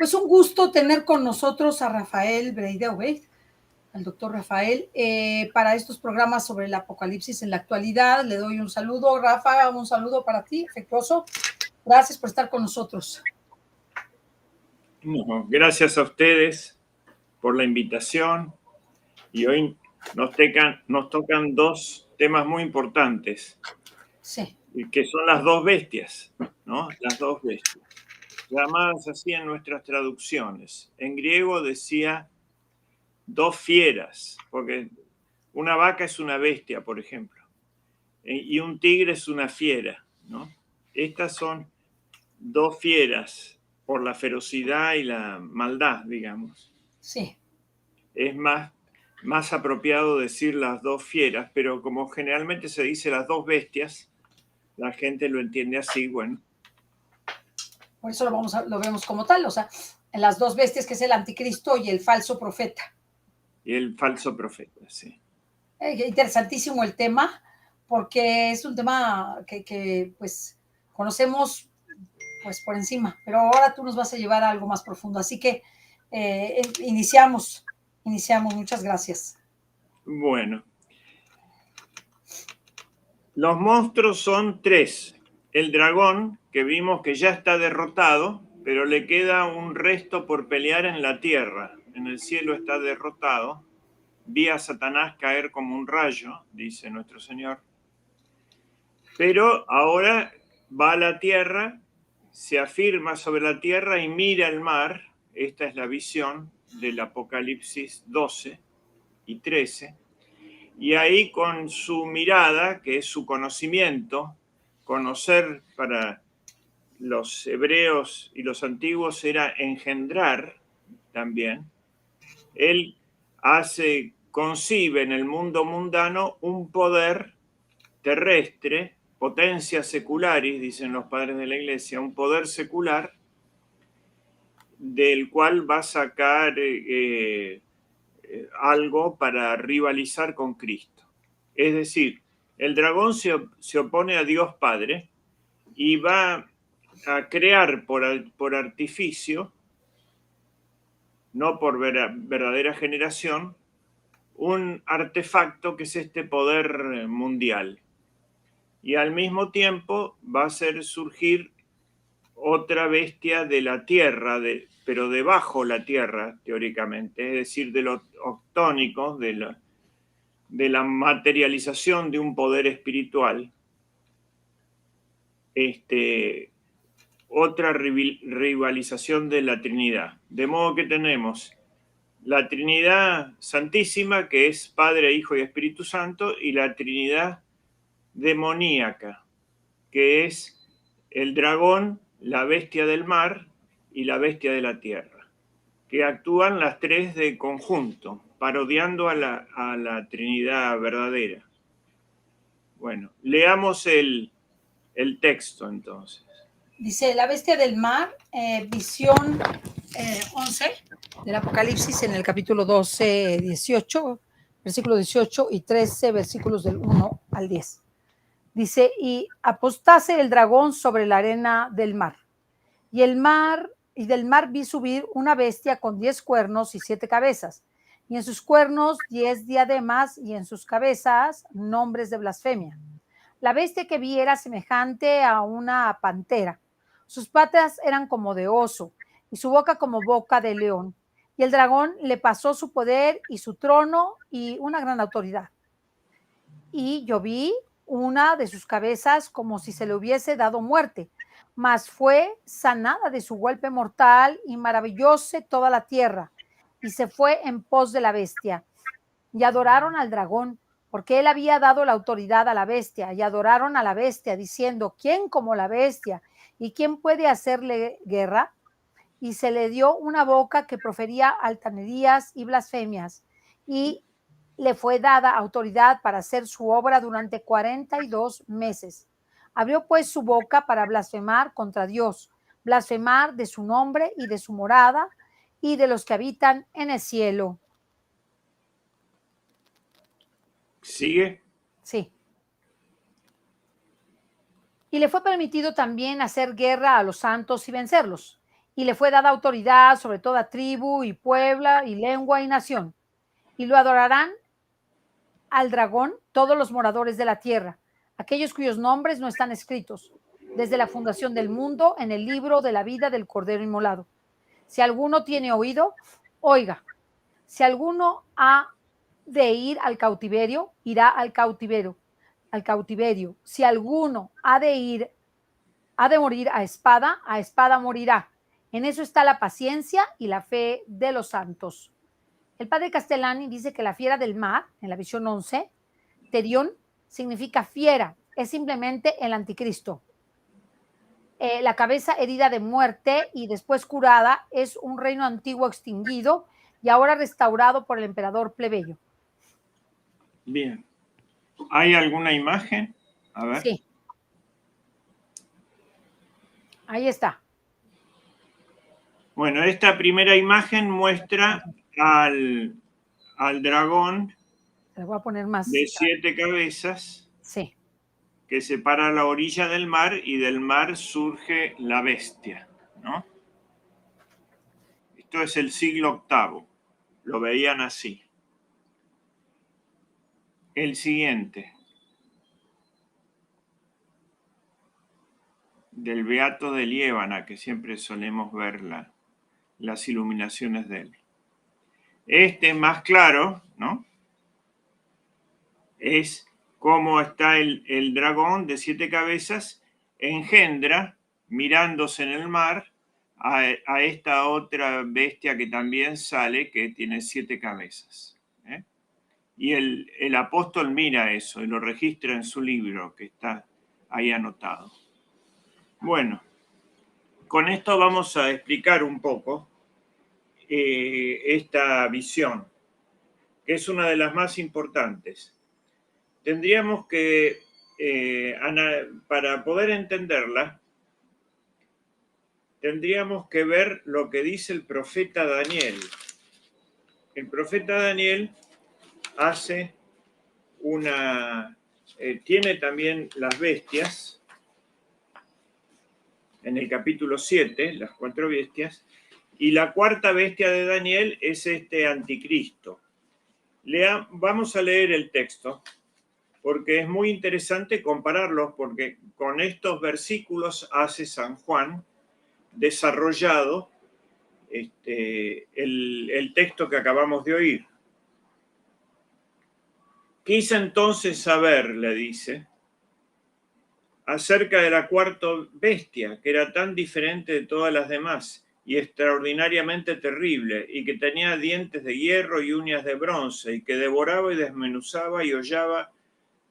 Pues un gusto tener con nosotros a Rafael Braideuve, al doctor Rafael, para estos programas sobre el apocalipsis en la actualidad. Le doy un saludo, Rafa, un saludo para ti, afectuoso. Gracias por estar con nosotros. No, gracias a ustedes por la invitación y hoy nos tocan dos temas muy importantes, Sí. que son las dos bestias, ¿no? Las dos bestias, llamadas así en nuestras traducciones. En griego decía dos fieras, porque una vaca es una bestia, por ejemplo, y un tigre es una fiera, ¿no? Estas son dos fieras por la ferocidad y la maldad, digamos. Sí. Es más apropiado decir las dos fieras, pero como generalmente se dice las dos bestias, la gente lo entiende así, bueno. Por eso lo vemos como tal, o sea, en las dos bestias, que es el anticristo y el falso profeta. Y el falso profeta, sí. Interesantísimo el tema, porque es un tema que pues conocemos pues por encima, pero ahora tú nos vas a llevar a algo más profundo, así que iniciamos, muchas gracias. Bueno, los monstruos son tres. El dragón, que vimos que ya está derrotado, pero le queda un resto por pelear en la tierra. En el cielo está derrotado. Vi a Satanás caer como un rayo, dice nuestro Señor. Pero ahora va a la tierra, se afirma sobre la tierra y mira el mar. Esta es la visión del Apocalipsis 12 y 13. Y ahí con su mirada, que es su conocimiento, conocer para los hebreos y los antiguos era engendrar también, él concibe en el mundo mundano un poder terrestre, potencia secularis, dicen los padres de la iglesia, un poder secular del cual va a sacar algo para rivalizar con Cristo. Es decir, el dragón se opone a Dios Padre y va a crear por artificio, no por verdadera generación, un artefacto que es este poder mundial. Y al mismo tiempo va a hacer surgir otra bestia de la tierra, pero debajo la tierra, teóricamente, es decir, de los octónicos, de la materialización de un poder espiritual. Otra rivalización de la Trinidad. De modo que tenemos la Trinidad Santísima, que es Padre, Hijo y Espíritu Santo, y la Trinidad demoníaca, que es el dragón, la bestia del mar y la bestia de la tierra, que actúan las tres de conjunto, parodiando a la Trinidad verdadera. Bueno, leamos el texto entonces. Dice, la bestia del mar, visión 11 del Apocalipsis en el capítulo 12, 18, versículo 18 y 13, versículos del 1 al 10. Dice, y apostase el dragón sobre la arena del mar. Y del mar vi subir una bestia con 10 cuernos y 7 cabezas, y en sus cuernos 10 diademas, y en sus cabezas nombres de blasfemia. La bestia que vi era semejante a una pantera. Sus patas eran como de oso, y su boca como boca de león. Y el dragón le pasó su poder y su trono y una gran autoridad. Y yo vi una de sus cabezas como si se le hubiese dado muerte, mas fue sanada de su golpe mortal, y maravillóse toda la tierra, y se fue en pos de la bestia. Y adoraron al dragón, porque él había dado la autoridad a la bestia, y adoraron a la bestia, diciendo, ¿quién como la bestia? ¿Y quién puede hacerle guerra? Y se le dio una boca que profería altanerías y blasfemias, y le fue dada autoridad para hacer su obra durante 42 meses. Abrió pues su boca para blasfemar contra Dios, blasfemar de su nombre y de su morada y de los que habitan en el cielo. ¿Sigue? Sí. Y le fue permitido también hacer guerra a los santos y vencerlos. y le fue dada autoridad sobre toda tribu y pueblo y lengua y nación. Y lo adorarán al dragón todos los moradores de la tierra, aquellos cuyos nombres no están escritos desde la fundación del mundo en el libro de la vida del Cordero Inmolado. Si alguno tiene oído, oiga. Si alguno ha de ir al cautiverio, irá al cautiverio. Si alguno ha de morir a espada morirá. En eso está la paciencia y la fe de los santos. El padre Castellani dice que la fiera del mar, en la visión 11, Terión, significa fiera, es simplemente el anticristo. La cabeza herida de muerte y después curada es un reino antiguo extinguido y ahora restaurado por el emperador plebeyo. Bien. ¿Hay alguna imagen? A ver. Sí. Ahí está. Bueno, esta primera imagen muestra al dragón Le voy a poner más. de 7 cabezas. Sí. Que separa la orilla del mar y del mar surge la bestia, ¿no? Esto es el siglo VIII. Lo veían así. El siguiente. Del Beato de Liébana, que siempre solemos ver las iluminaciones de él. Este más claro, ¿no? Es cómo está el dragón de 7 cabezas, engendra, mirándose en el mar, a esta otra bestia que también sale, que tiene 7 cabezas. ¿Eh? Y el apóstol mira eso y lo registra en su libro, que está ahí anotado. Bueno, con esto vamos a explicar un poco esta visión, que es una de las más importantes. Tendríamos que, para poder entenderla, tendríamos que ver lo que dice el profeta Daniel. El profeta Daniel hace tiene también las bestias, en el capítulo 7, las 4 bestias, y la cuarta bestia de Daniel es este anticristo. Vamos a leer el texto, porque es muy interesante compararlos, porque con estos versículos hace San Juan desarrollado el texto que acabamos de oír. Quise entonces saber, le dice, acerca de la cuarta bestia, que era tan diferente de todas las demás y extraordinariamente terrible, y que tenía dientes de hierro y uñas de bronce, y que devoraba y desmenuzaba y hollaba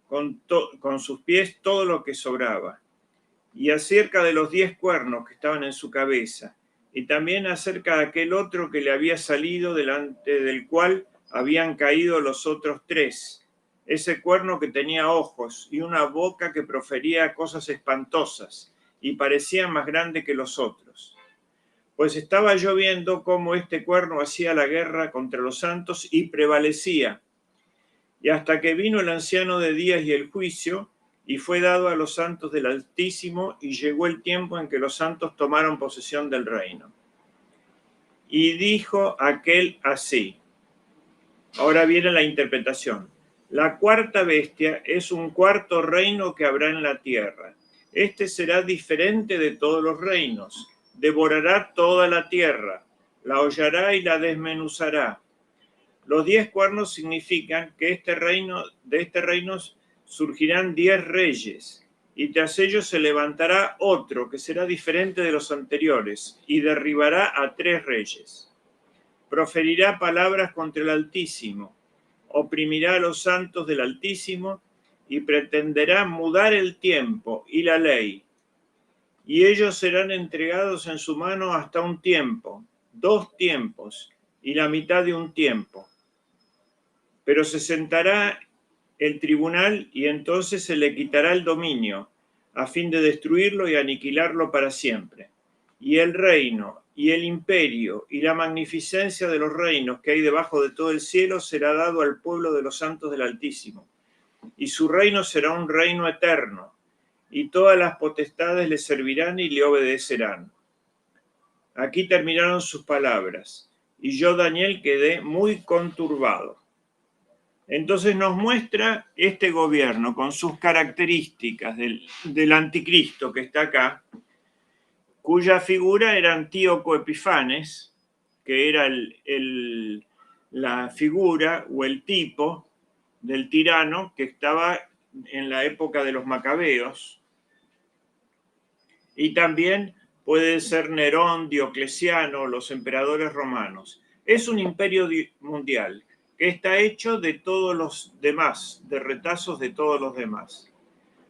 con sus pies todo lo que sobraba, y acerca de los 10 cuernos que estaban en su cabeza, y también acerca de aquel otro que le había salido, delante del cual habían caído los otros 3, ese cuerno que tenía ojos y una boca que profería cosas espantosas y parecía más grande que los otros. Pues estaba yo viendo cómo este cuerno hacía la guerra contra los santos y prevalecía. Y hasta que vino el anciano de días y el juicio, y fue dado a los santos del Altísimo, y llegó el tiempo en que los santos tomaron posesión del reino. Y dijo aquel así. Ahora viene la interpretación. La cuarta bestia es un cuarto reino que habrá en la tierra. Este será diferente de todos los reinos. Devorará toda la tierra, la hollará y la desmenuzará. Los 10 cuernos significan que de este reino surgirán 10 reyes, y tras ellos se levantará otro que será diferente de los anteriores, y derribará a 3 reyes. Proferirá palabras contra el Altísimo, oprimirá a los santos del Altísimo, y pretenderá mudar el tiempo y la ley. Y ellos serán entregados en su mano hasta un tiempo, 2 tiempos, y la mitad de un tiempo. Pero se sentará el tribunal y entonces se le quitará el dominio, a fin de destruirlo y aniquilarlo para siempre. Y el reino, y el imperio, y la magnificencia de los reinos que hay debajo de todo el cielo será dado al pueblo de los santos del Altísimo. Y su reino será un reino eterno, y todas las potestades le servirán y le obedecerán. Aquí terminaron sus palabras, y yo, Daniel, quedé muy conturbado. Entonces nos muestra este gobierno con sus características del anticristo que está acá, cuya figura era Antíoco Epifanes, que era la figura o el tipo del tirano que estaba en la época de los macabeos. Y también puede ser Nerón, Diocleciano, los emperadores romanos. Es un imperio mundial que está hecho de todos los demás, de retazos de todos los demás,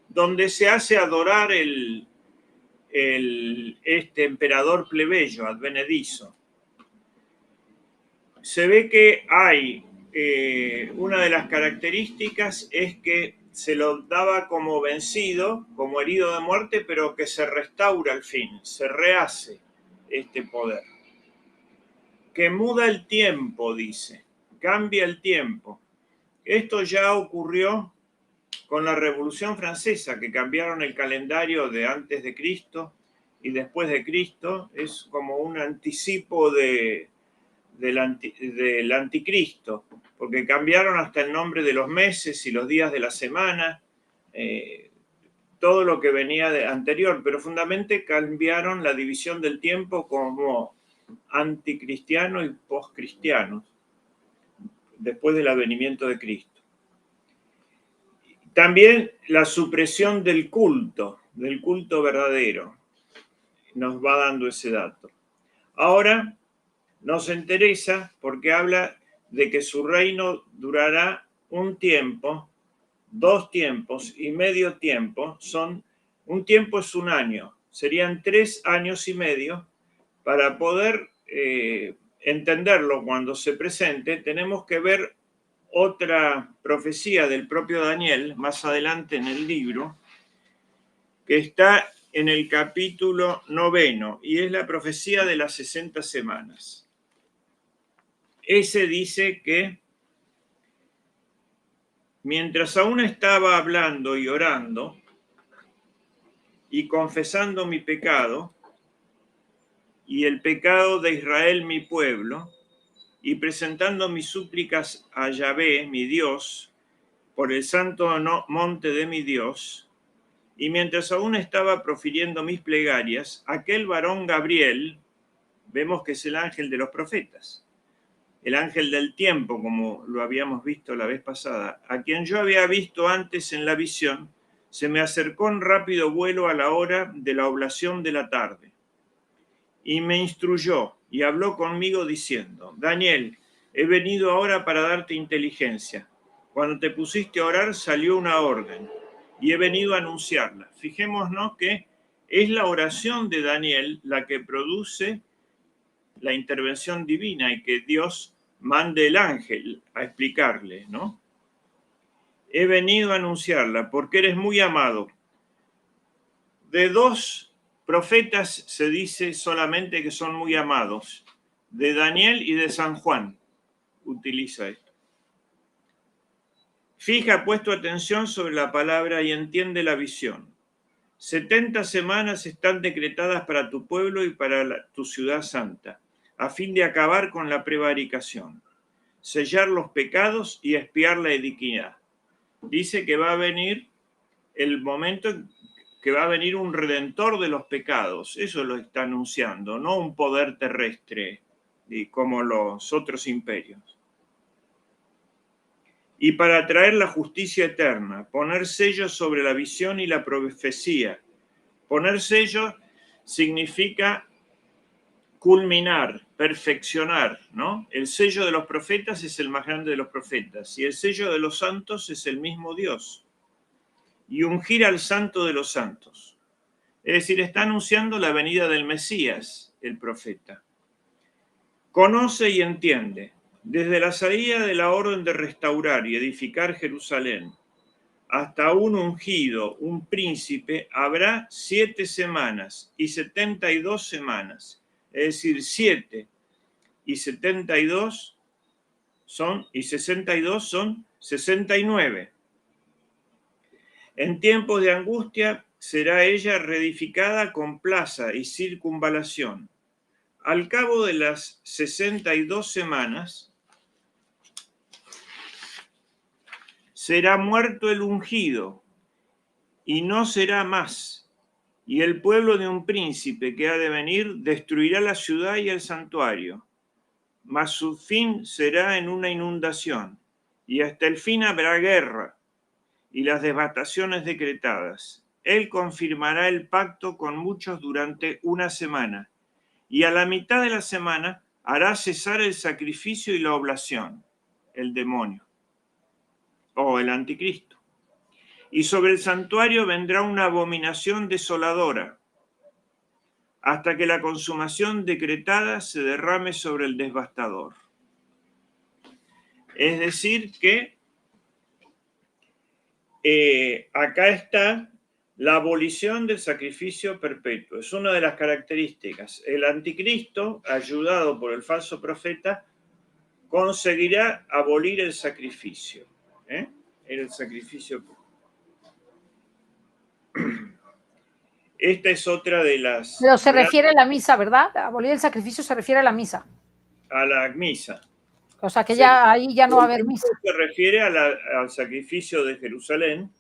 donde se hace adorar este emperador plebeyo, advenedizo. Se ve que hay una de las características es que se lo daba como vencido, como herido de muerte, pero que se restaura al fin, se rehace este poder. Que muda el tiempo, dice, cambia el tiempo. Esto ya ocurrió con la Revolución Francesa, que cambiaron el calendario de antes de Cristo y después de Cristo. Es como un anticipo del anticristo, porque cambiaron hasta el nombre de los meses y los días de la semana, todo lo que venía de anterior, pero fundamentalmente cambiaron la división del tiempo como anticristiano y postcristiano, después del advenimiento de Cristo. También la supresión del culto verdadero, nos va dando ese dato. Ahora nos interesa porque habla de que su reino durará un tiempo, 2 tiempos y medio tiempo. Un tiempo es un año, serían 3 años y medio. Para poder entenderlo cuando se presente, tenemos que ver otra profecía del propio Daniel, más adelante en el libro, que está en el capítulo 9, y es la profecía de las 60 semanas. Ese dice que mientras aún estaba hablando y orando y confesando mi pecado y el pecado de Israel mi pueblo, y presentando mis súplicas a Yahvé, mi Dios, por el santo monte de mi Dios, y mientras aún estaba profiriendo mis plegarias, aquel varón Gabriel, vemos que es el ángel de los profetas, el ángel del tiempo, como lo habíamos visto la vez pasada, a quien yo había visto antes en la visión, se me acercó en rápido vuelo a la hora de la oblación de la tarde, y me instruyó y habló conmigo diciendo: Daniel, he venido ahora para darte inteligencia. Cuando te pusiste a orar salió una orden y he venido a anunciarla. Fijémonos que es la oración de Daniel la que produce la intervención divina y que Dios mande el ángel a explicarle, ¿no? He venido a anunciarla porque eres muy amado. De 2 profetas se dice solamente que son muy amados, de Daniel y de San Juan. Utiliza esto. Fija, pues, tu atención sobre la palabra y entiende la visión. 70 semanas están decretadas para tu pueblo y para tu ciudad santa, a fin de acabar con la prevaricación, sellar los pecados y expiar la iniquidad. Dice que va a venir el momento que va a venir un redentor de los pecados. Eso lo está anunciando, no un poder terrestre como los otros imperios. Y para traer la justicia eterna, poner sellos sobre la visión y la profecía. Poner sello significa culminar, perfeccionar, ¿no? El sello de los profetas es el más grande de los profetas y el sello de los santos es el mismo Dios. Y ungir al santo de los santos. Es decir, está anunciando la venida del Mesías, el profeta. Conoce y entiende. Desde la salida de la orden de restaurar y edificar Jerusalén hasta un ungido, un príncipe, habrá 7 semanas y 72 semanas. Es decir, 7 y 72 y 62 son 69. En tiempos de angustia será ella reedificada con plaza y circunvalación. Al cabo de las 62 semanas, será muerto el ungido, y no será más. Y el pueblo de un príncipe que ha de venir destruirá la ciudad y el santuario, mas su fin será en una inundación, y hasta el fin habrá guerra y las devastaciones decretadas. Él confirmará el pacto con muchos durante una semana, y a la mitad de la semana hará cesar el sacrificio y la oblación, el demonio o el anticristo. Y sobre el santuario vendrá una abominación desoladora, hasta que la consumación decretada se derrame sobre el devastador. Es decir que acá está la abolición del sacrificio perpetuo. Es una de las características. El anticristo, ayudado por el falso profeta, conseguirá abolir el sacrificio. El sacrificio. Esta es otra de las... Pero se refiere a la misa, ¿verdad? Abolir el sacrificio se refiere a la misa. A la misa. O sea, que ya ahí ya no va a haber misa. Se refiere al sacrificio de Jerusalén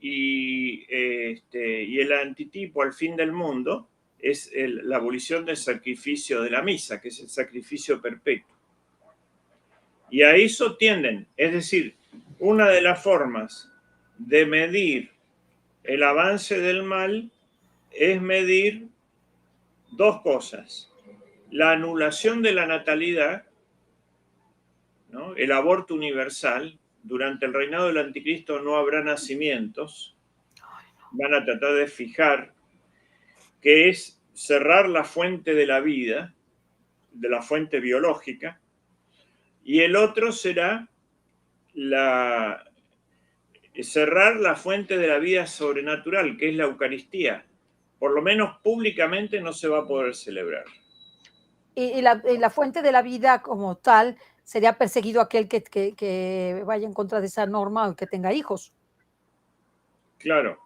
y el antitipo al fin del mundo es la abolición del sacrificio de la misa, que es el sacrificio perpetuo. Y a eso tienden, es decir, una de las formas de medir el avance del mal es medir dos cosas: la anulación de la natalidad, ¿no? El aborto universal. Durante el reinado del anticristo no habrá nacimientos. Van a tratar de fijar que es cerrar la fuente de la vida, de la fuente biológica, y el otro será cerrar la fuente de la vida sobrenatural, que es la Eucaristía. Por lo menos públicamente no se va a poder celebrar. Y la fuente de la vida como tal sería perseguido aquel que vaya en contra de esa norma o que tenga hijos. Claro,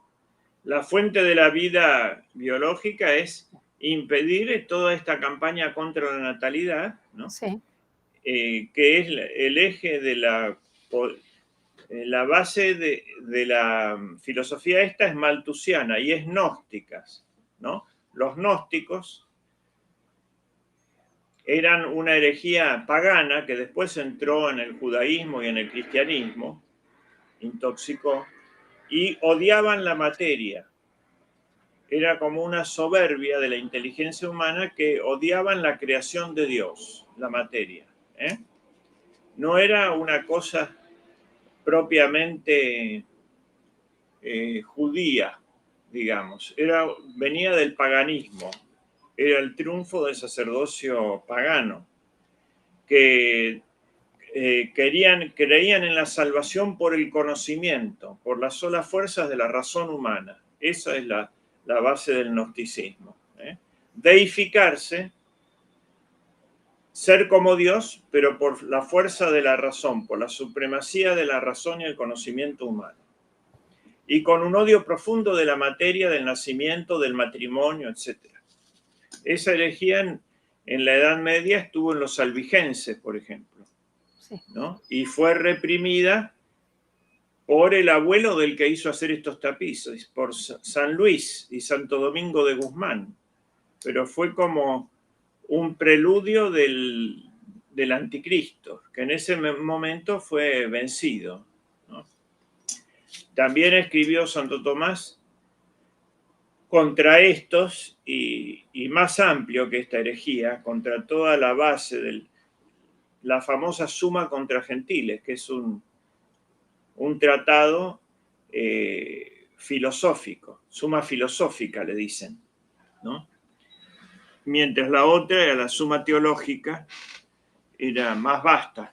la fuente de la vida biológica es impedir toda esta campaña contra la natalidad, ¿no? Sí. Que es el eje de la base de la filosofía esta es malthusiana y es gnóstica, ¿no? Los gnósticos eran una herejía pagana que después entró en el judaísmo y en el cristianismo, intoxicó, y odiaban la materia. Era como una soberbia de la inteligencia humana que odiaban la creación de Dios, la materia. No era una cosa propiamente judía, digamos. Venía del paganismo. Era el triunfo del sacerdocio pagano, que creían en la salvación por el conocimiento, por las solas fuerzas de la razón humana. Esa es la base del gnosticismo. Deificarse, ser como Dios, pero por la fuerza de la razón, por la supremacía de la razón y el conocimiento humano. Y con un odio profundo de la materia, del nacimiento, del matrimonio, etc. Esa herejía en la Edad Media estuvo en los albigenses, por ejemplo, Sí. ¿no? Y fue reprimida por el abuelo del que hizo hacer estos tapices, por San Luis y Santo Domingo de Guzmán. Pero fue como un preludio del anticristo, que en ese momento fue vencido, ¿no? También escribió Santo Tomás contra estos y más amplio que esta herejía, contra toda la base de la famosa Suma contra Gentiles, que es un tratado filosófico, Suma filosófica le dicen, ¿no? Mientras la otra era la Suma teológica, era más vasta.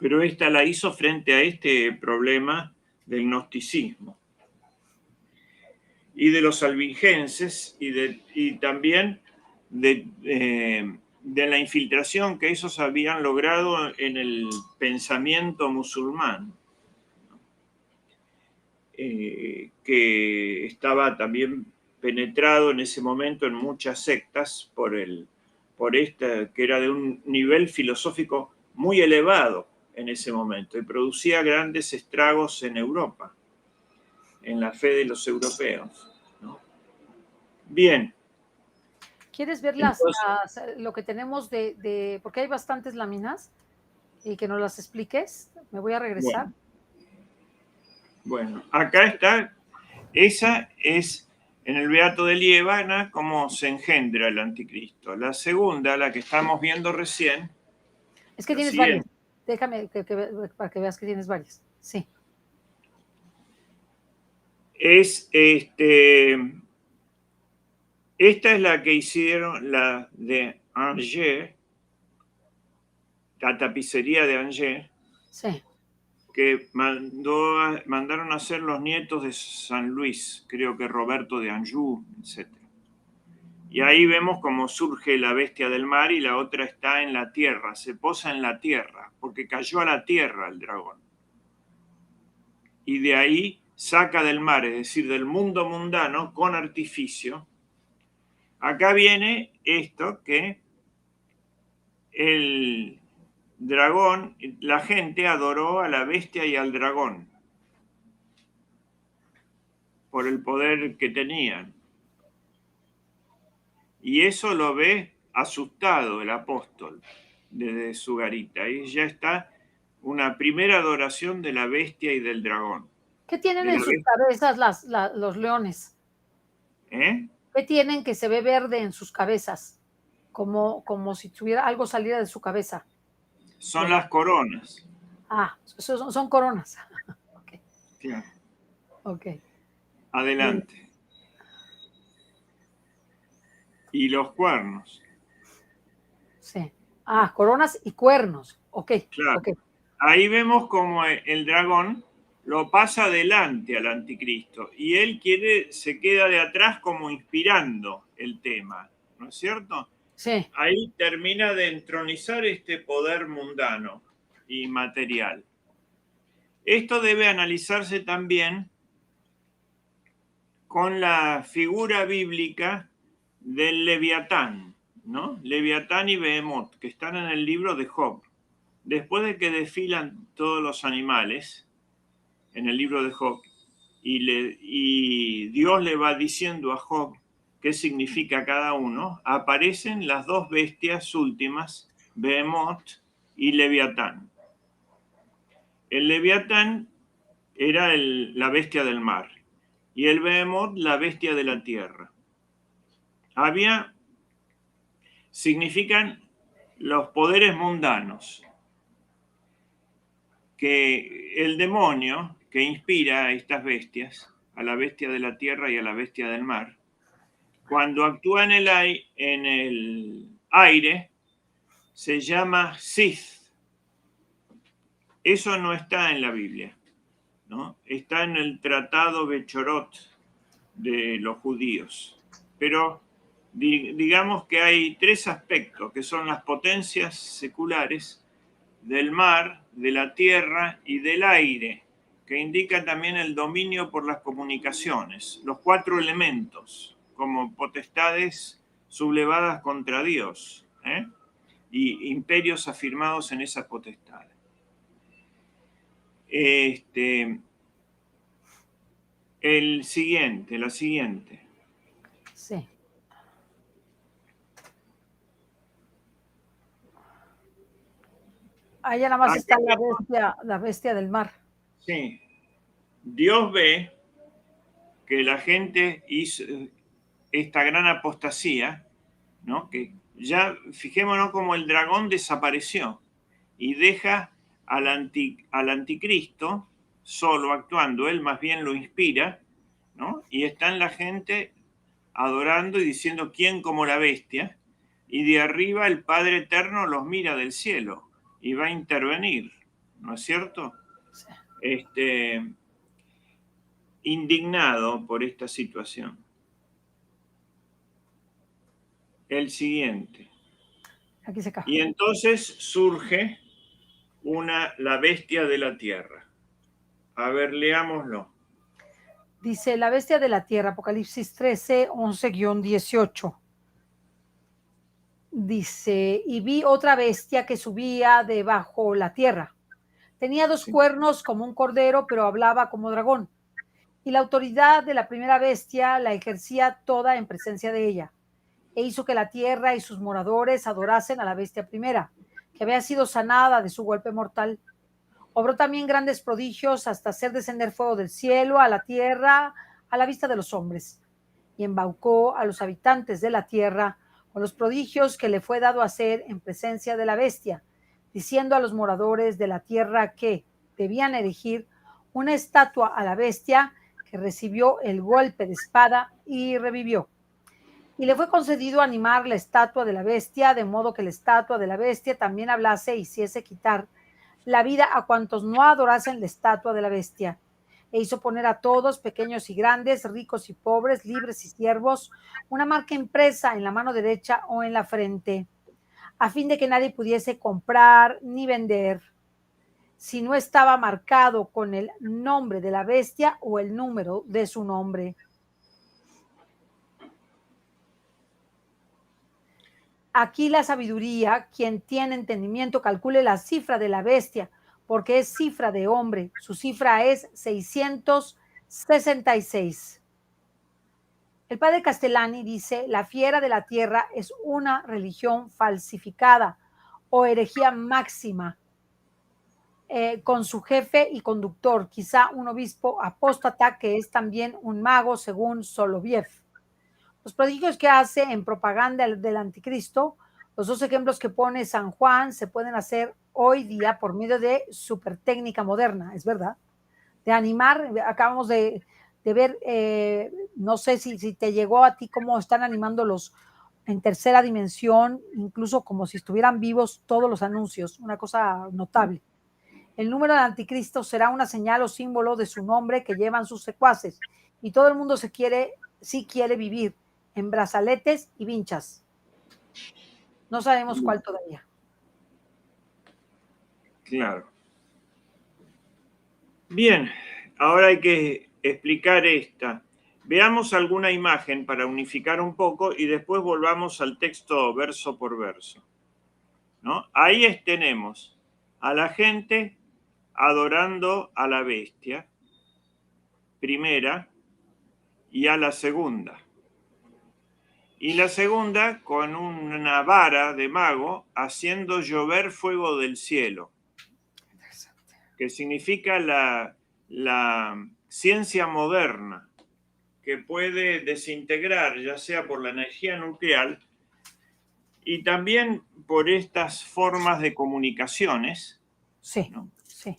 Pero esta la hizo frente a este problema del gnosticismo y de los albigenses y también de la infiltración que esos habían logrado en el pensamiento musulmán, que estaba también penetrado en ese momento en muchas sectas por esta, que era de un nivel filosófico muy elevado en ese momento y producía grandes estragos en Europa, en la fe de los europeos, ¿no? Bien. ¿Quieres ver Entonces, lo que tenemos porque hay bastantes láminas y que nos las expliques? Me voy a regresar. bueno, acá está, esa es en el Beato de Liébana cómo se engendra el anticristo. La segunda, la que estamos viendo recién, Es que la tienes varias. siguiente, Déjame para que veas que tienes varias. Sí. es esta es la que hicieron, la de Angers, la tapicería de Angers, Sí. que mandaron a hacer los nietos de San Luis, creo que Roberto de Anjou, etc. Y ahí vemos cómo surge la bestia del mar y la otra está en la tierra, se posa en la tierra, porque cayó a la tierra el dragón. Y de ahí saca del mar, es decir, del mundo mundano, con artificio. Acá viene esto que el dragón, la gente adoró a la bestia y al dragón por el poder que tenían. Y eso lo ve asustado el apóstol desde su garita. Ahí ya está una primera adoración de la bestia y del dragón. ¿Qué tienen De en la sus cabezas los leones? ¿Eh? ¿Qué tienen que se ve verde en sus cabezas? Como si tuviera algo saliera de su cabeza. Son las coronas. Son coronas. Ok, Claro. ok. Muy bien. Adelante. Y los cuernos. Sí. Coronas y cuernos. Ok, Claro. ok. Ahí vemos como el dragón lo pasa adelante al anticristo y él se queda de atrás como inspirando el tema, ¿no es cierto? Sí, Ahí termina de entronizar este poder mundano y material. Esto debe analizarse también con la figura bíblica del Leviatán, ¿no? Leviatán y Behemoth, que están en el libro de Job. Después de que desfilan todos los animales en el libro de Job, y Dios le va diciendo a Job qué significa cada uno, aparecen las dos bestias últimas, Behemoth y Leviatán. El Leviatán era la bestia del mar y el Behemoth la bestia de la tierra. Significan los poderes mundanos, que el demonio que inspira a estas bestias, a la bestia de la tierra y a la bestia del mar, cuando actúa en el aire, se llama Sith. Eso no está en la Biblia, ¿no? Está en el Tratado Bechorot de los judíos. Pero digamos que hay tres aspectos, que son las potencias seculares del mar, de la tierra y del aire, que indican también el dominio por las comunicaciones, los cuatro elementos, como potestades sublevadas contra Dios, y imperios afirmados en esas potestades. La siguiente. sí. Ahí nada más Acá está la bestia del mar. sí, Dios ve que la gente hizo esta gran apostasía, ¿no? Que ya fijémonos como el dragón desapareció y deja al anticristo solo actuando, él más bien lo inspira, ¿no? Y está en la gente adorando y diciendo quién como la bestia, y de arriba el Padre Eterno los mira del cielo y va a intervenir, ¿no es cierto? Sí. Indignado por esta situación. El siguiente. Aquí se cae. Y entonces surge la bestia de la tierra. A ver, leámoslo. Dice la bestia de la tierra, Apocalipsis 13, 11-18. Dice, y vi otra bestia que subía debajo la tierra. Tenía dos cuernos como un cordero, pero hablaba como dragón. Y la autoridad de la primera bestia la ejercía toda en presencia de ella. E hizo que la tierra y sus moradores adorasen a la bestia primera, que había sido sanada de su golpe mortal. Obró también grandes prodigios hasta hacer descender fuego del cielo a la tierra a la vista de los hombres. Y embaucó a los habitantes de la tierra con los prodigios que le fue dado hacer en presencia de la bestia, diciendo a los moradores de la tierra que debían erigir una estatua a la bestia que recibió el golpe de espada y revivió. Y le fue concedido animar la estatua de la bestia, de modo que la estatua de la bestia también hablase e hiciese quitar la vida a cuantos no adorasen la estatua de la bestia. E hizo poner a todos, pequeños y grandes, ricos y pobres, libres y siervos, una marca impresa en la mano derecha o en la frente, a fin de que nadie pudiese comprar ni vender si no estaba marcado con el nombre de la bestia o el número de su nombre. Aquí la sabiduría, quien tiene entendimiento, calcule la cifra de la bestia, porque es cifra de hombre. Su cifra es 666. El padre Castellani dice, la fiera de la tierra es una religión falsificada o herejía máxima, con su jefe y conductor, quizá un obispo apóstata que es también un mago, según Soloviev. Los prodigios que hace en propaganda del anticristo, los dos ejemplos que pone San Juan, se pueden hacer hoy día por medio de super técnica moderna, es verdad, de animar. Acabamos de ver, no sé si te llegó a ti cómo están animando los en tercera dimensión, incluso como si estuvieran vivos todos los anuncios, una cosa notable. El número del anticristo será una señal o símbolo de su nombre que llevan sus secuaces, y todo el mundo sí quiere vivir en brazaletes y vinchas. No sabemos cuál todavía. Claro. Bien, ahora hay que explicar esta. Veamos alguna imagen para unificar un poco y después volvamos al texto verso por verso, ¿no? Ahí tenemos a la gente adorando a la bestia primera y a la segunda. Y la segunda con una vara de mago haciendo llover fuego del cielo, que significa la ciencia moderna, que puede desintegrar, ya sea por la energía nuclear y también por estas formas de comunicaciones, Sí, ¿no? sí.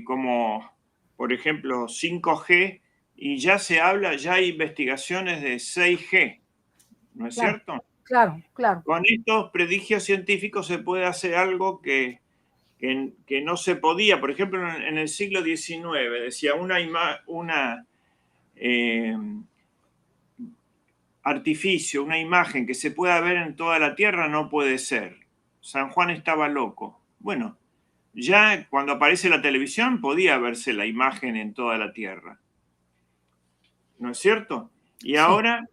Como por ejemplo 5G, y ya se habla, ya hay investigaciones de 6G, ¿no es Claro, cierto? claro, claro. Con estos prodigios científicos se puede hacer algo que no se podía. Por ejemplo, en el siglo XIX decía una artificio, una imagen que se pueda ver en toda la Tierra no puede ser. San Juan estaba loco. Bueno, ya cuando aparece la televisión podía verse la imagen en toda la Tierra, ¿no es cierto? Y Sí. ahora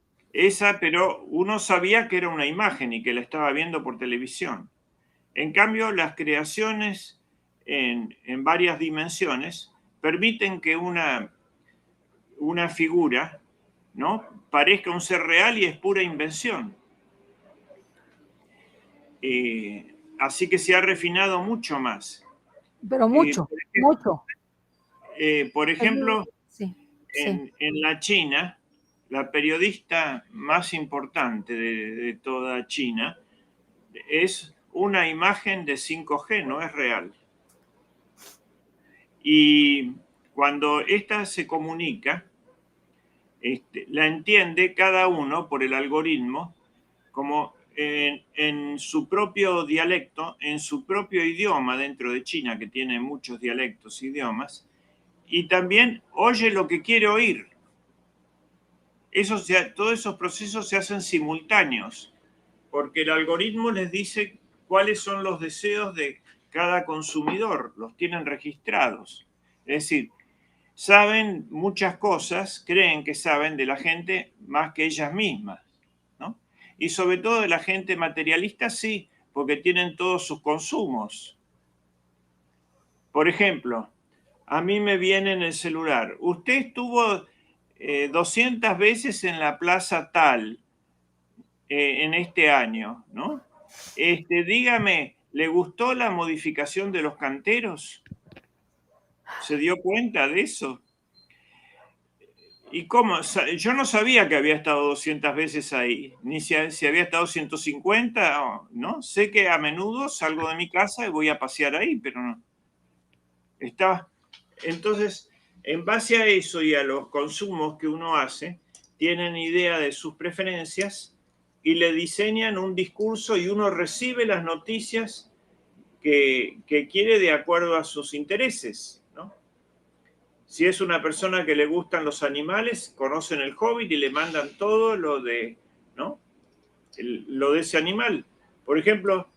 pero uno sabía que era una imagen y que la estaba viendo por televisión. En cambio, las creaciones en varias dimensiones permiten que una figura, ¿no?, parezca un ser real y es pura invención. Así que se ha refinado mucho más. Pero mucho, mucho. Por ejemplo, Sí, sí. en la China, la periodista más importante de toda China es una imagen de 5G, no es real. Y cuando ésta se comunica, la entiende cada uno por el algoritmo como en su propio dialecto, en su propio idioma dentro de China, que tiene muchos dialectos e idiomas, y también oye lo que quiere oír. Todos esos procesos se hacen simultáneos, porque el algoritmo les dice cuáles son los deseos de cada consumidor, los tienen registrados. Es decir, saben muchas cosas, creen que saben de la gente más que ellas mismas, ¿no? Y sobre todo de la gente materialista, sí, porque tienen todos sus consumos. Por ejemplo, a mí me viene en el celular, usted estuvo 200 veces en la plaza tal en este año, ¿no? Dígame, ¿le gustó la modificación de los canteros? ¿Se dio cuenta de eso? ¿Y cómo? Yo no sabía que había estado 200 veces ahí, ni si había estado 150, ¿no? Sé que a menudo salgo de mi casa y voy a pasear ahí, pero no. Estaba. Entonces, en base a eso y a los consumos que uno hace, tienen idea de sus preferencias y le diseñan un discurso y uno recibe las noticias que quiere de acuerdo a sus intereses, ¿no? Si es una persona que le gustan los animales, conocen el Hobbit y le mandan todo lo de, ¿no? Lo de ese animal. Por ejemplo,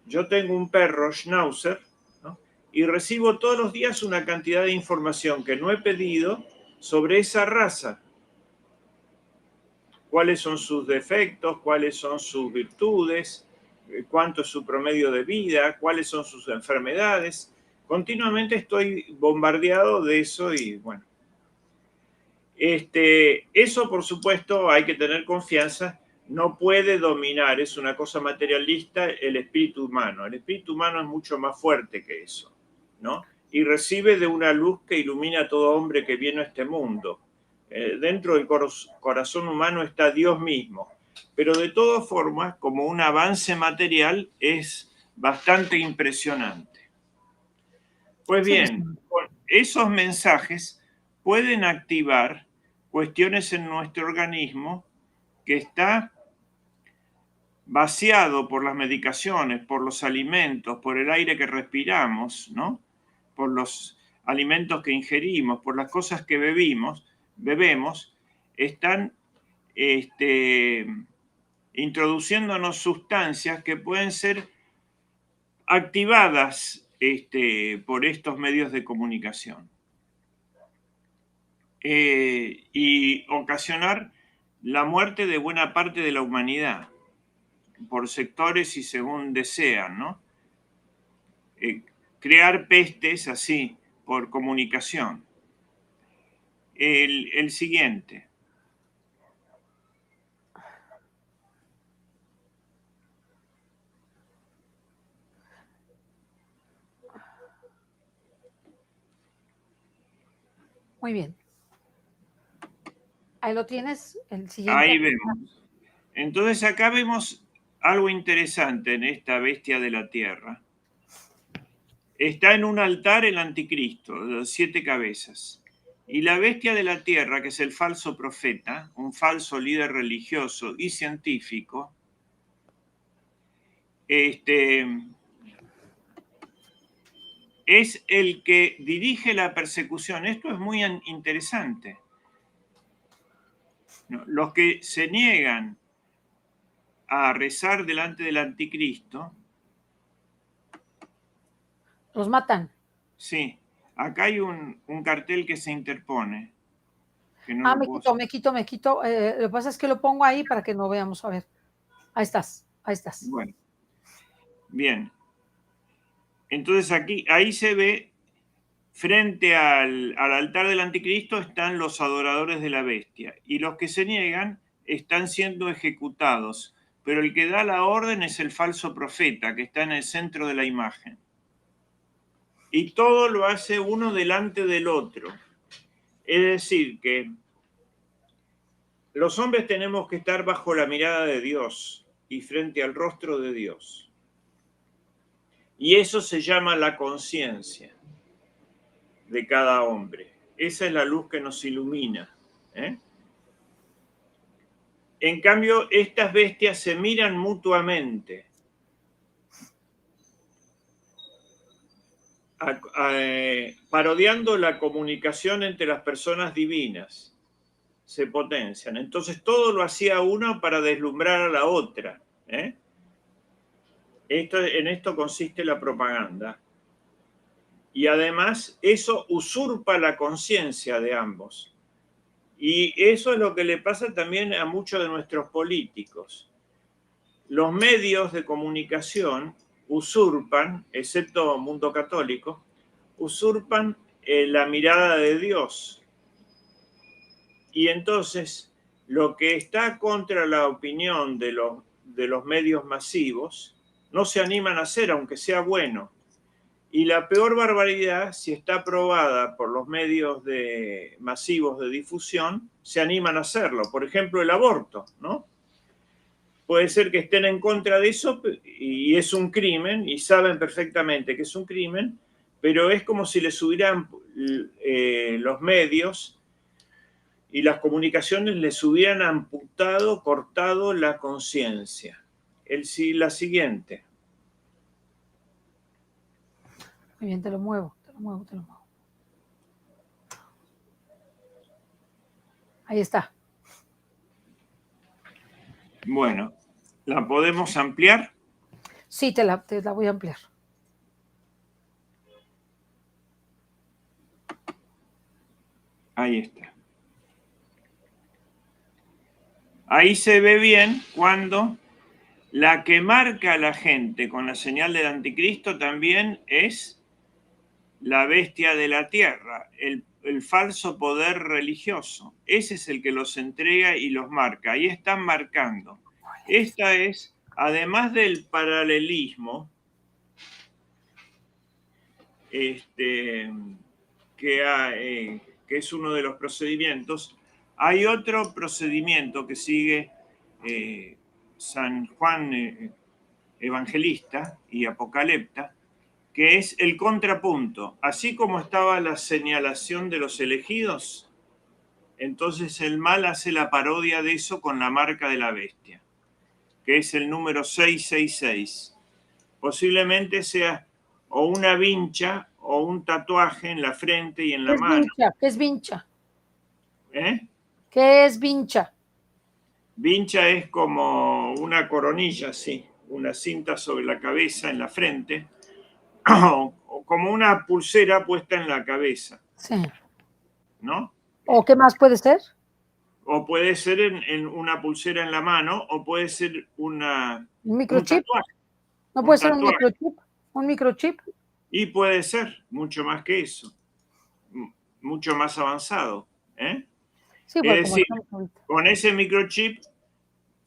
yo tengo un perro Schnauzer, ¿no? Y recibo todos los días una cantidad de información que no he pedido sobre esa raza. Cuáles son sus defectos, cuáles son sus virtudes, cuánto es su promedio de vida, cuáles son sus enfermedades. Continuamente estoy bombardeado de eso y bueno. Eso, por supuesto, hay que tener confianza, no puede dominar, es una cosa materialista, el espíritu humano. El espíritu humano es mucho más fuerte que eso, ¿no? Y recibe de una luz que ilumina a todo hombre que viene a este mundo. Dentro del corazón humano está Dios mismo. Pero de todas formas, como un avance material, es bastante impresionante. Pues Sí, bien, con esos mensajes pueden activar cuestiones en nuestro organismo que está vaciado por las medicaciones, por los alimentos, por el aire que respiramos, ¿no? Por los alimentos que ingerimos, por las cosas que bebemos, están introduciéndonos sustancias que pueden ser activadas por estos medios de comunicación. Y ocasionar la muerte de buena parte de la humanidad por sectores y según desean, ¿no? Crear pestes así por comunicación. El siguiente. muy bien. Ahí lo tienes, el siguiente. Ahí vemos. Entonces acá vemos algo interesante en esta bestia de la tierra. Está en un altar el anticristo, de 7 cabezas. Y la bestia de la tierra, que es el falso profeta, un falso líder religioso y científico, es el que dirige la persecución. Esto es muy interesante. Los que se niegan a rezar delante del anticristo. Los matan. Sí, acá hay un cartel que se interpone. Que no lo puedo... me quito. Lo que pasa es que lo pongo ahí para que no veamos. A ver, ahí estás. Bueno, bien. Entonces ahí se ve, frente al altar del anticristo están los adoradores de la bestia. Y los que se niegan están siendo ejecutados. Pero el que da la orden es el falso profeta, que está en el centro de la imagen. Y todo lo hace uno delante del otro. Es decir, que los hombres tenemos que estar bajo la mirada de Dios y frente al rostro de Dios. Y eso se llama la conciencia de cada hombre. Esa es la luz que nos ilumina. En cambio, estas bestias se miran mutuamente, parodiando la comunicación entre las personas divinas. Se potencian. Entonces todo lo hacía uno para deslumbrar a la otra. En esto consiste la propaganda. Y además eso usurpa la conciencia de ambos. Y eso es lo que le pasa también a muchos de nuestros políticos. Los medios de comunicación usurpan, excepto Mundo Católico, usurpan la mirada de Dios. Y entonces lo que está contra la opinión de los medios masivos no se animan a hacer, aunque sea bueno. Y la peor barbaridad, si está aprobada por los medios masivos de difusión, se animan a hacerlo. Por ejemplo, el aborto, ¿no? Puede ser que estén en contra de eso y es un crimen, y saben perfectamente que es un crimen, pero es como si les hubieran los medios y las comunicaciones les hubieran amputado, cortado la conciencia. La siguiente. Muy bien, te lo muevo, te lo muevo, te lo muevo. Ahí está. Bueno, ¿la podemos ampliar? Sí, te la voy a ampliar. Ahí está. Ahí se ve bien cuando la que marca a la gente con la señal del anticristo también es la bestia de la tierra, el falso poder religioso. Ese es el que los entrega y los marca. Ahí están marcando. Esta es, además del paralelismo, que es uno de los procedimientos, hay otro procedimiento que sigue San Juan Evangelista y Apocalipta, que es el contrapunto. Así como estaba la señalación de los elegidos, entonces el mal hace la parodia de eso con la marca de la bestia, que es el número 666. Posiblemente sea o una vincha o un tatuaje en la frente y en la mano. ¿Qué es vincha? ¿Eh? ¿Qué es vincha? Vincha es como una coronilla, sí, una cinta sobre la cabeza, en la frente, o como una pulsera puesta en la cabeza. Sí. ¿No? ¿O qué más puede ser? O puede ser en una pulsera en la mano, o puede ser ¿Un microchip? ¿No puede ser un microchip? ¿Un microchip? Y puede ser mucho más que eso, mucho más avanzado. Sí, Es decir, con ese microchip,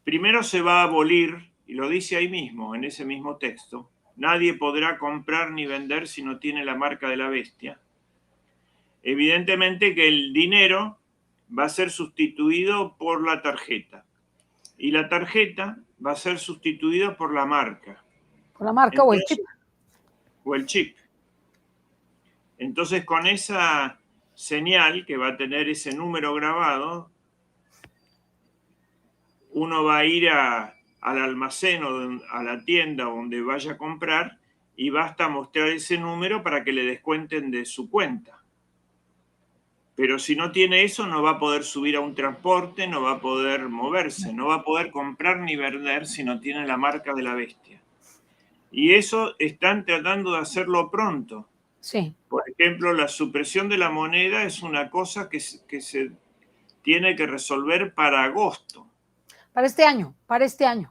primero se va a abolir, y lo dice ahí mismo, en ese mismo texto, nadie podrá comprar ni vender si no tiene la marca de la bestia. Evidentemente que el dinero va a ser sustituido por la tarjeta, y la tarjeta va a ser sustituida por la marca. ¿Por la marca o el chip? O el chip. Entonces, con esa señal que va a tener ese número grabado, uno va a ir al almacén o a la tienda donde vaya a comprar y basta mostrar ese número para que le descuenten de su cuenta. Pero si no tiene eso, no va a poder subir a un transporte, no va a poder moverse, no va a poder comprar ni vender si no tiene la marca de la bestia. Y eso están tratando de hacerlo pronto. Sí. Por ejemplo, la supresión de la moneda es una cosa que se tiene que resolver para agosto. Para este año. Para este año.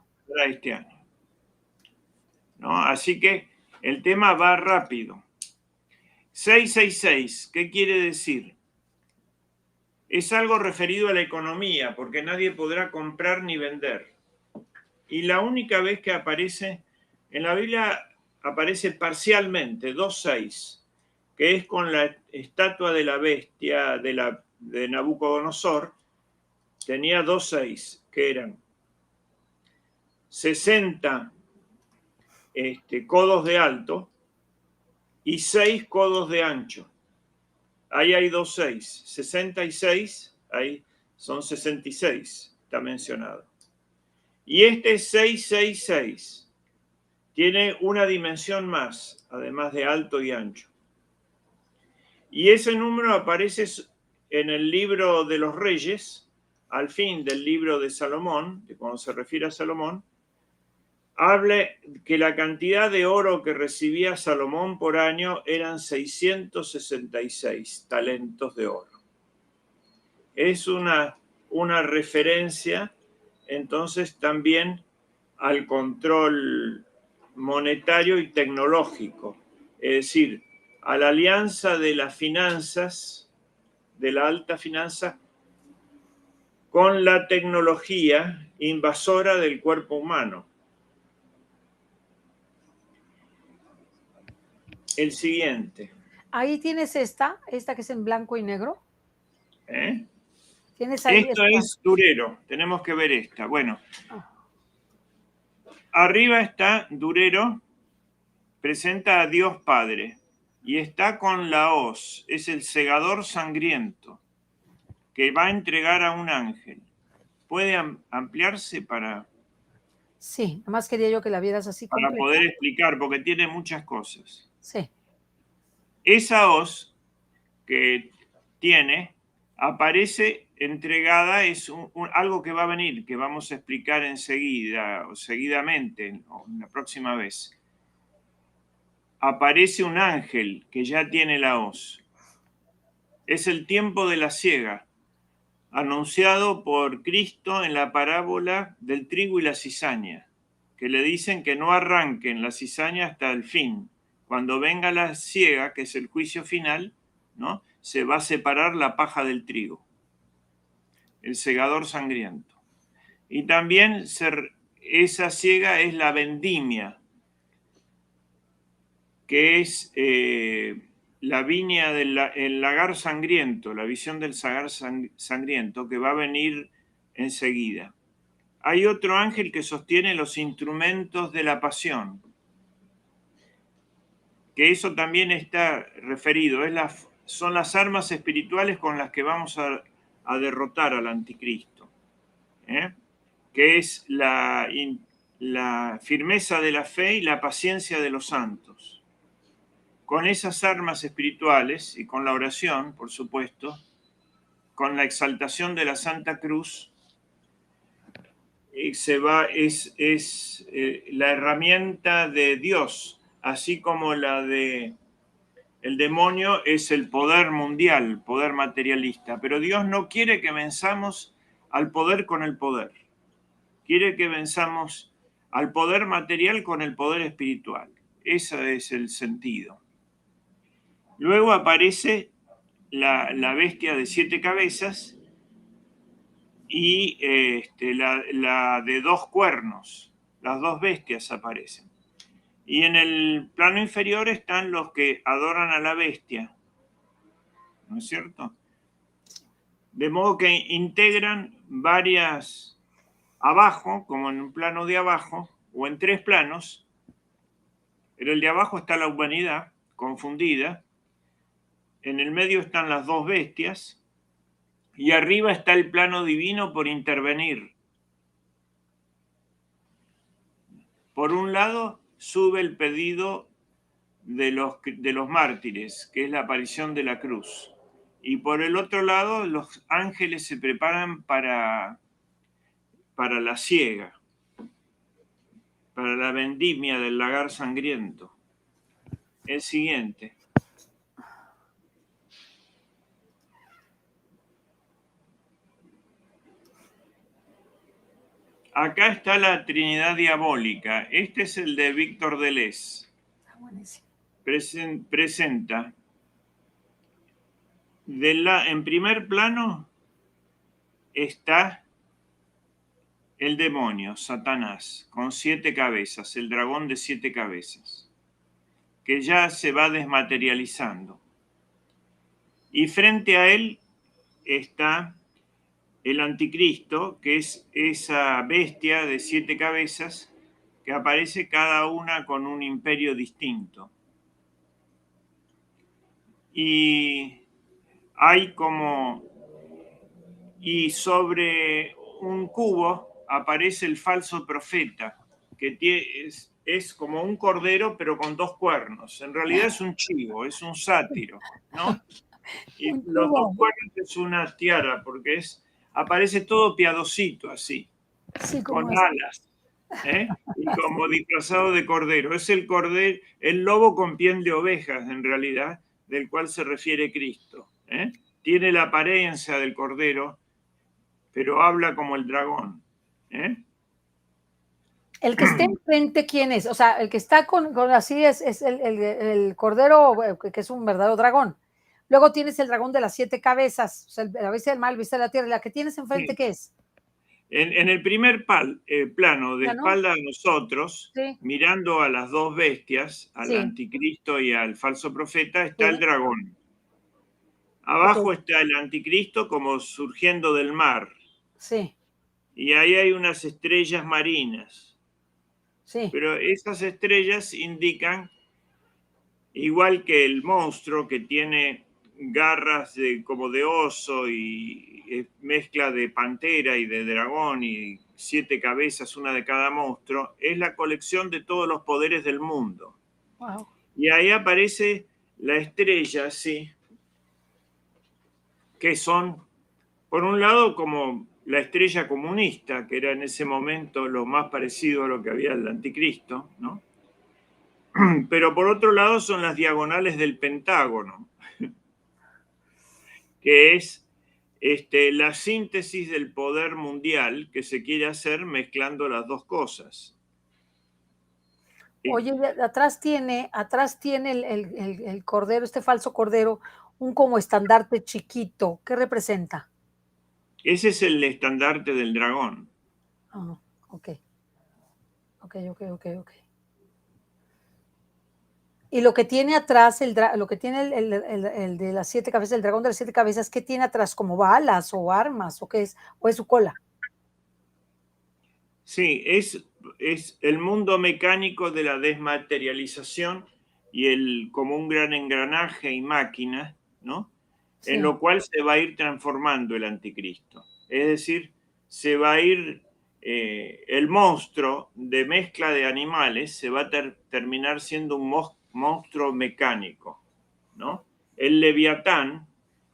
¿No? Así que el tema va rápido. 666, ¿qué quiere decir? Es algo referido a la economía, porque nadie podrá comprar ni vender. Y la única vez que aparece, en la Biblia aparece parcialmente, 2.6, que es con la estatua de la bestia de Nabucodonosor, tenía 2.6, que eran 60 codos de alto y 6 codos de ancho. Ahí hay 2.6, 66, ahí son 66, está mencionado. Y este 666 tiene una dimensión más, además de alto y ancho. Y ese número aparece en el libro de los Reyes, al fin del libro de Salomón, de cuando se refiere a Salomón, habla que la cantidad de oro que recibía Salomón por año eran 666 talentos de oro. Es una referencia entonces también al control monetario y tecnológico, es decir, a la alianza de las finanzas, de la alta finanza, con la tecnología invasora del cuerpo humano. El siguiente. Ahí tienes esta que es en blanco y negro. ¿Eh? Tienes ahí Esto esta. es Durero, tenemos que ver esta. Bueno, Ah, arriba está Durero, presenta a Dios Padre y está con la hoz, es el segador sangriento que va a entregar a un ángel. ¿Puede ampliarse para sí, nada más quería yo que la vieras así completa. poder explicar? Porque tiene muchas cosas. Sí, Esa hoz que tiene aparece entregada, es algo que va a venir, que vamos a explicar enseguida o seguidamente o la próxima vez. Aparece un ángel que ya tiene la hoz. Es el tiempo de la siega, anunciado por Cristo en la parábola del trigo y la cizaña, que le dicen que no arranquen la cizaña hasta el fin. Cuando venga la siega, que es el juicio final, ¿no?, se va a separar la paja del trigo, el segador sangriento. Y también esa siega es la vendimia, que es la viña del lagar sangriento, la visión del lagar sangriento, que va a venir enseguida. Hay otro ángel que sostiene los instrumentos de la pasión, que eso también está referido, son las armas espirituales con las que vamos a derrotar al anticristo, que es la firmeza de la fe y la paciencia de los santos. Con esas armas espirituales y con la oración, por supuesto, con la exaltación de la Santa Cruz, es la herramienta de Dios, así como la de el demonio es el poder mundial, poder materialista. Pero Dios no quiere que venzamos al poder con el poder. Quiere que venzamos al poder material con el poder espiritual. Ese es el sentido. Luego aparece la bestia de 7 cabezas y la de 2 cuernos. Las 2 bestias aparecen. Y en el plano inferior están los que adoran a la bestia, ¿no es cierto? De modo que integran varias abajo, como en un plano de abajo, o en 3 planos. En el de abajo está la humanidad confundida, en el medio están las 2 bestias, y arriba está el plano divino por intervenir. Por un lado, sube el pedido de los mártires, que es la aparición de la cruz. Y por el otro lado, los ángeles se preparan para la siega, para la vendimia del lagar sangriento. El siguiente. Acá está la Trinidad Diabólica. Este es el de Víctor Deleuze. Presenta en primer plano está el demonio, Satanás, con 7 cabezas, el dragón de 7 cabezas, que ya se va desmaterializando. Y frente a él está el anticristo, que es esa bestia de 7 cabezas que aparece cada una con un imperio distinto. Y sobre un cubo aparece el falso profeta, que es como un cordero pero con 2 cuernos. En realidad es un chivo, es un sátiro, ¿no? Y los 2 cuernos es una tiara, porque aparece todo piadosito así, sí, con como alas. Y como disfrazado de cordero. Es el cordero, el lobo con piel de ovejas, en realidad, del cual se refiere Cristo. Tiene la apariencia del cordero, pero habla como el dragón. El que esté enfrente, ¿quién es? O sea, el que está con así es el cordero, que es un verdadero dragón. Luego tienes el dragón de las 7 cabezas, o sea, la bestia del mal, bestia de la tierra. ¿La que tienes enfrente Sí. qué es? En el primer plano, de ¿Ya no? espalda a nosotros, Sí, mirando a las dos bestias, al sí, anticristo y al falso profeta, está el sí, dragón. ok, Abajo está el anticristo como surgiendo del mar. sí, Y ahí hay unas estrellas marinas. sí, Pero esas estrellas indican, igual que el monstruo que tiene garras como de oso y mezcla de pantera y de dragón y 7 cabezas, una de cada monstruo, es la colección de todos los poderes del mundo. wow. Y ahí aparece la estrella, sí, que son, por un lado, como la estrella comunista, que era en ese momento lo más parecido a lo que había el anticristo, ¿no? Pero por otro lado son las diagonales del Pentágono, que es la síntesis del poder mundial que se quiere hacer mezclando las dos cosas. Y Oye, atrás tiene el cordero, este falso cordero, un como estandarte chiquito. ¿Qué representa? ese es el estandarte del dragón. Ah, ok, ok, ok, ok, ok. Y lo que tiene atrás, lo que tiene el de las 7 cabezas, el dragón de las 7 cabezas, ¿qué tiene atrás? ¿Como balas o armas o qué es? ¿O es su cola? Sí, es el mundo mecánico de la desmaterialización y como un gran engranaje y máquina, ¿no? En Sí. lo cual se va a ir transformando el anticristo. Es decir, se va a ir, el monstruo de mezcla de animales se va a terminar siendo un monstruo mecánico, ¿no? El Leviatán,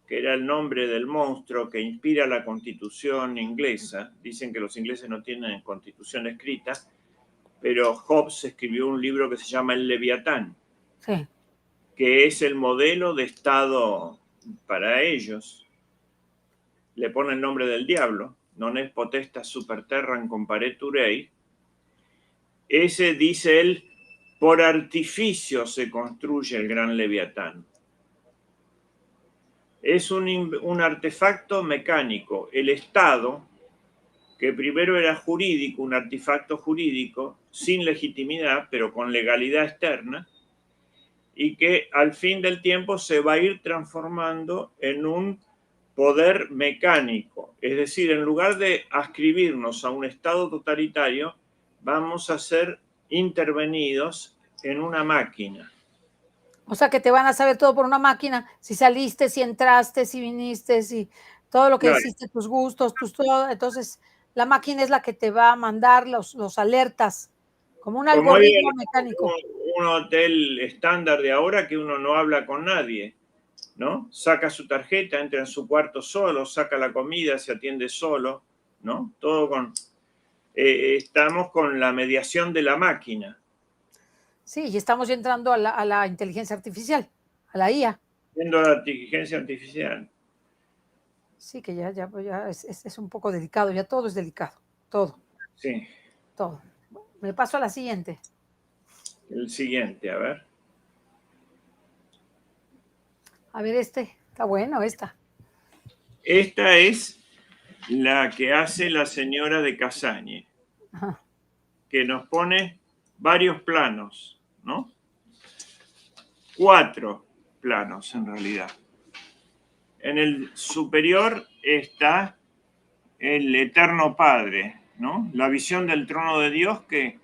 que era el nombre del monstruo que inspira la constitución inglesa. Dicen que los ingleses no tienen constitución escrita, pero Hobbes escribió un libro que se llama El Leviatán, Sí. que es el modelo de Estado para ellos. Le pone el nombre del diablo, non es potestas super terram comparetur ei. Ese, dice él, por artificio se construye el gran Leviatán. Es un artefacto mecánico. El Estado, que primero era jurídico, un artefacto jurídico, sin legitimidad, pero con legalidad externa, y que al fin del tiempo se va a ir transformando en un poder mecánico. Es decir, en lugar de adscribirnos a un Estado totalitario, vamos a ser intervenidos en una máquina. O sea, que te van a saber todo por una máquina, si saliste, si entraste, si viniste, si todo lo que Claro, hiciste, tus gustos, tus todo. Entonces, la máquina es la que te va a mandar los alertas, como un como hay algoritmo mecánico. un hotel estándar de ahora que uno no habla con nadie, ¿no? Saca su tarjeta, entra en su cuarto solo, saca la comida, se atiende solo, ¿no? Todo con... estamos con la mediación de la máquina, Sí, y estamos ya entrando a la inteligencia artificial, a la IA. viendo la inteligencia artificial. Sí, que ya es un poco delicado, ya todo es delicado, todo, Sí, todo. Me paso a la siguiente. el siguiente, a ver. A ver, está bueno, esta. Esta es la que hace la señora de Casañe, Ajá. que nos pone varios planos, ¿no? 4 planos en realidad. En el superior está el Eterno Padre, ¿no? La visión del trono de Dios que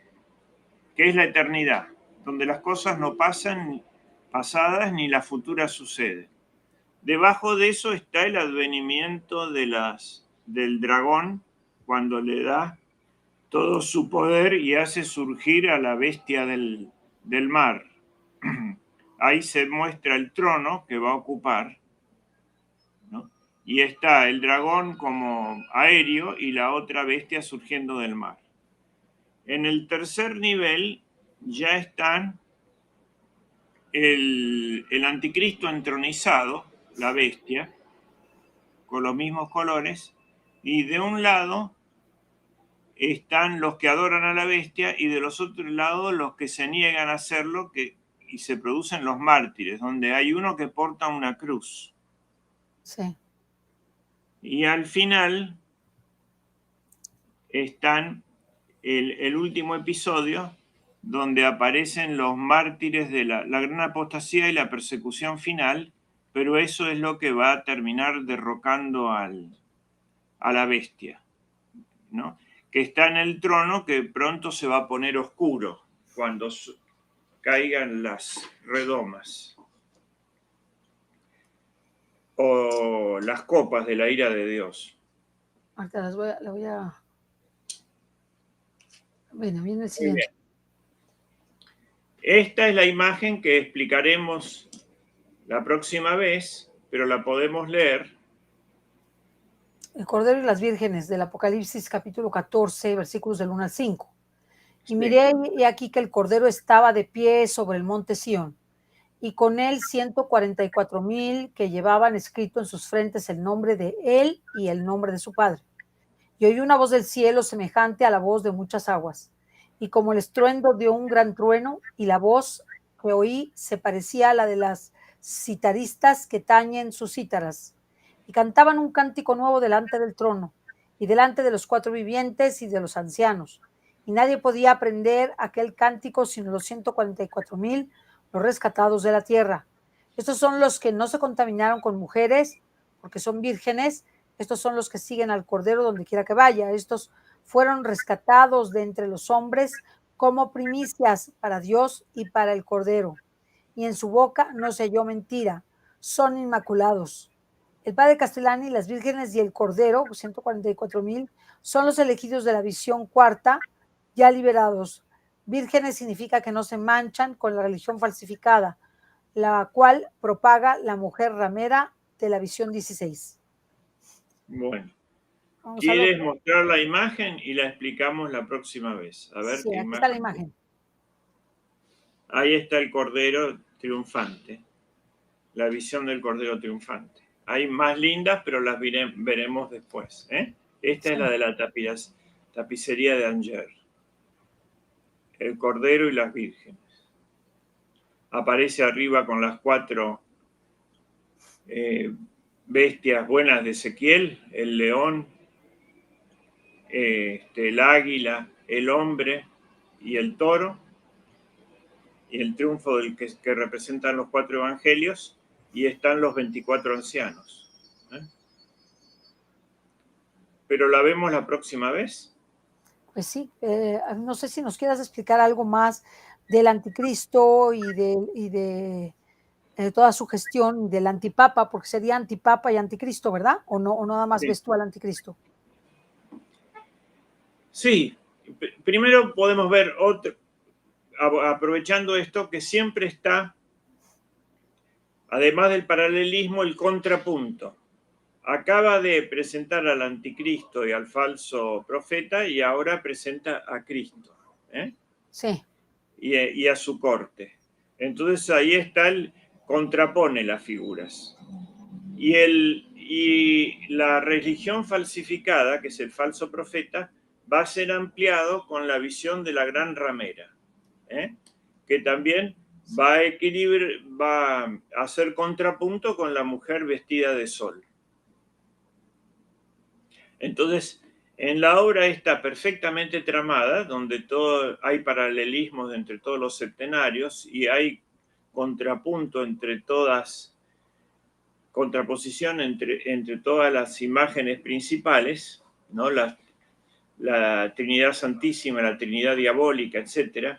es la eternidad, donde las cosas no pasan pasadas ni las futuras suceden. Debajo de eso está el advenimiento del dragón cuando le da todo su poder y hace surgir a la bestia del mar. Ahí se muestra el trono que va a ocupar, ¿no? Y está el dragón como aéreo y la otra bestia surgiendo del mar. En el tercer nivel ya están el anticristo entronizado, la bestia, con los mismos colores, y de un lado están los que adoran a la bestia y de los otros lados los que se niegan a hacerlo, y se producen los mártires, donde hay uno que porta una cruz. Sí. Y al final están el último episodio, donde aparecen los mártires de la gran apostasía y la persecución final, pero eso es lo que va a terminar derrocando a la bestia, ¿no? Que está en el trono, que pronto se va a poner oscuro cuando caigan las redomas o las copas de la ira de Dios. Ahorita las voy a... Bueno, viene el siguiente. Esta es la imagen que explicaremos la próxima vez, pero la podemos leer. El Cordero y las Vírgenes del Apocalipsis capítulo 14, versículos del 1 al 5. Y Sí. miré y aquí que el Cordero estaba de pie sobre el monte Sión, y con él 144,000 que llevaban escrito en sus frentes el nombre de él y el nombre de su Padre. Y oí una voz del cielo semejante a la voz de muchas aguas, y como el estruendo de un gran trueno, y la voz que oí se parecía a la de las citaristas que tañen sus cítaras, y cantaban un cántico nuevo delante del trono, y delante de los cuatro vivientes y de los ancianos. Y nadie podía aprender aquel cántico sino los 144,000, los rescatados de la tierra. Estos son los que no se contaminaron con mujeres, porque son vírgenes. Estos son los que siguen al Cordero donde quiera que vaya. Estos fueron rescatados de entre los hombres como primicias para Dios y para el Cordero. Y en su boca no se halló mentira. Son inmaculados. El Padre Castellani, las vírgenes y el Cordero, 144,000, son los elegidos de la visión cuarta, ya liberados. Vírgenes significa que no se manchan con la religión falsificada, la cual propaga la mujer ramera de la visión 16. Bueno, Vamos a ¿quieres mostrar la imagen y la explicamos la próxima vez? A ver Sí, qué aquí está la imagen. imagen. Ahí está el Cordero triunfante, la visión del Cordero triunfante. Hay más lindas, pero las veremos después, ¿eh? Esta Sí. es la de la tapicería de Anger. El Cordero y las vírgenes. Aparece arriba con las cuatro bestias buenas de Ezequiel: el león, el águila, el hombre y el toro, y el triunfo del que representan los cuatro evangelios, y están los 24 ancianos. Pero la vemos la próxima vez. Pues sí, no sé si nos quieras explicar algo más del anticristo y de toda su gestión, del antipapa, porque sería antipapa y anticristo, ¿verdad? ¿O no? ¿O nada más Sí. ves tú al anticristo? Sí, primero podemos ver otro, aprovechando esto, que siempre está, además del paralelismo, el contrapunto. Acaba de presentar al anticristo y al falso profeta, y ahora presenta a Cristo, ¿eh? Sí. Y a su corte. Entonces ahí está contrapone las figuras. Y la religión falsificada, que es el falso profeta, va a ser ampliado con la visión de la gran ramera, ¿eh? Que también va a hacer contrapunto con la mujer vestida de sol. Entonces, en la obra está perfectamente tramada, donde hay paralelismos entre todos los septenarios y hay contrapunto contraposición entre todas las imágenes principales, ¿no? La Trinidad Santísima, la Trinidad Diabólica, etc.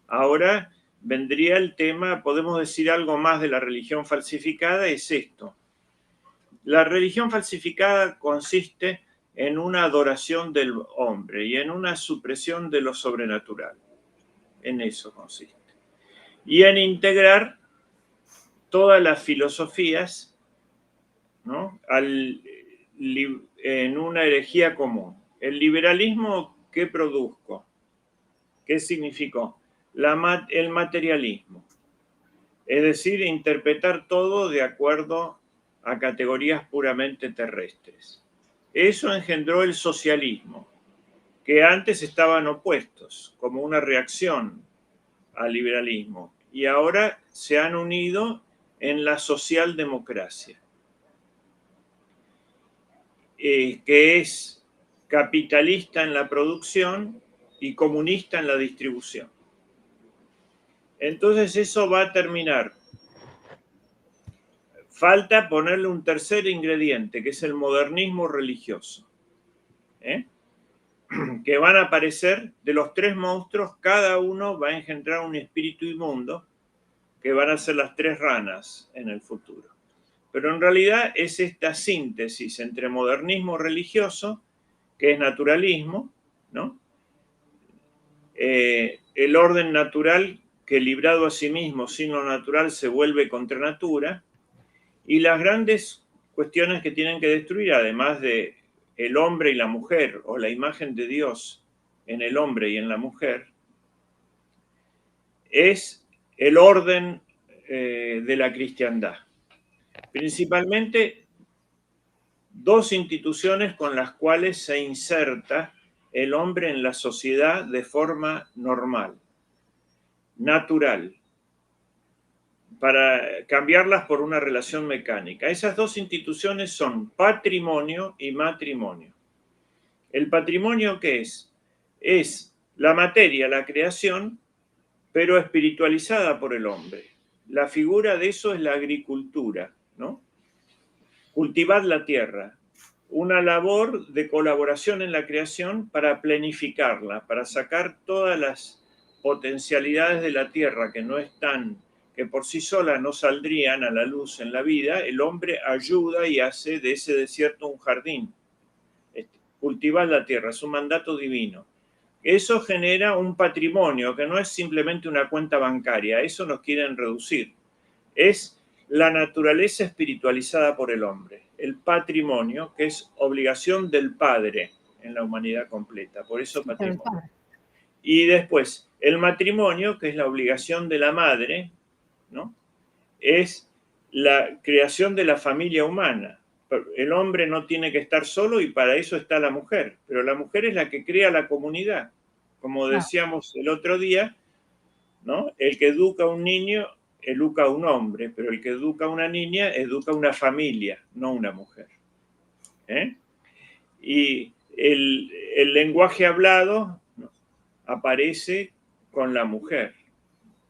Ahora vendría el tema, podemos decir algo más de la religión falsificada, es esto. La religión falsificada consiste en una adoración del hombre y en una supresión de lo sobrenatural. En eso consiste. Y en integrar todas las filosofías, ¿no? En una herejía común. El liberalismo, ¿qué produjo? ¿Qué significó? El materialismo. Es decir, interpretar todo de acuerdo a categorías puramente terrestres. Eso engendró el socialismo, que antes estaban opuestos, como una reacción al liberalismo, y ahora se han unido en la socialdemocracia, que es capitalista en la producción y comunista en la distribución. Entonces eso va a terminar. Falta ponerle un tercer ingrediente, que es el modernismo religioso, que van a aparecer de los tres monstruos, cada uno va a engendrar un espíritu inmundo, que van a ser las tres ranas en el futuro. Pero en realidad es esta síntesis entre modernismo religioso, que es naturalismo, ¿no? El orden natural que librado a sí mismo, sin lo natural, se vuelve contra natura, y las grandes cuestiones que tienen que destruir, además de el hombre y la mujer, o la imagen de Dios en el hombre y en la mujer, es el orden de la cristiandad. Principalmente dos instituciones con las cuales se inserta el hombre en la sociedad de forma normal, natural, para cambiarlas por una relación mecánica. Esas dos instituciones son patrimonio y matrimonio. ¿El patrimonio qué es? Es la materia, la creación, pero espiritualizada por el hombre. La figura de eso es la agricultura, ¿no? Cultivar la tierra, una labor de colaboración en la creación para planificarla, para sacar todas las potencialidades de la tierra que no están, que por sí solas no saldrían a la luz en la vida. El hombre ayuda y hace de ese desierto un jardín. Cultivar la tierra, es un mandato divino. Eso genera un patrimonio que no es simplemente una cuenta bancaria, eso nos quieren reducir. Es la naturaleza espiritualizada por el hombre, el patrimonio, que es obligación del padre en la humanidad completa, por eso patrimonio. Y después, el matrimonio, que es la obligación de la madre, ¿no? Es la creación de la familia humana. El hombre no tiene que estar solo y para eso está la mujer, pero la mujer es la que crea la comunidad. Como decíamos el otro día, ¿no? El que educa a un niño educa a un hombre, pero el que educa a una niña educa a una familia, no una mujer. Y el lenguaje hablado, ¿no?, aparece con la mujer.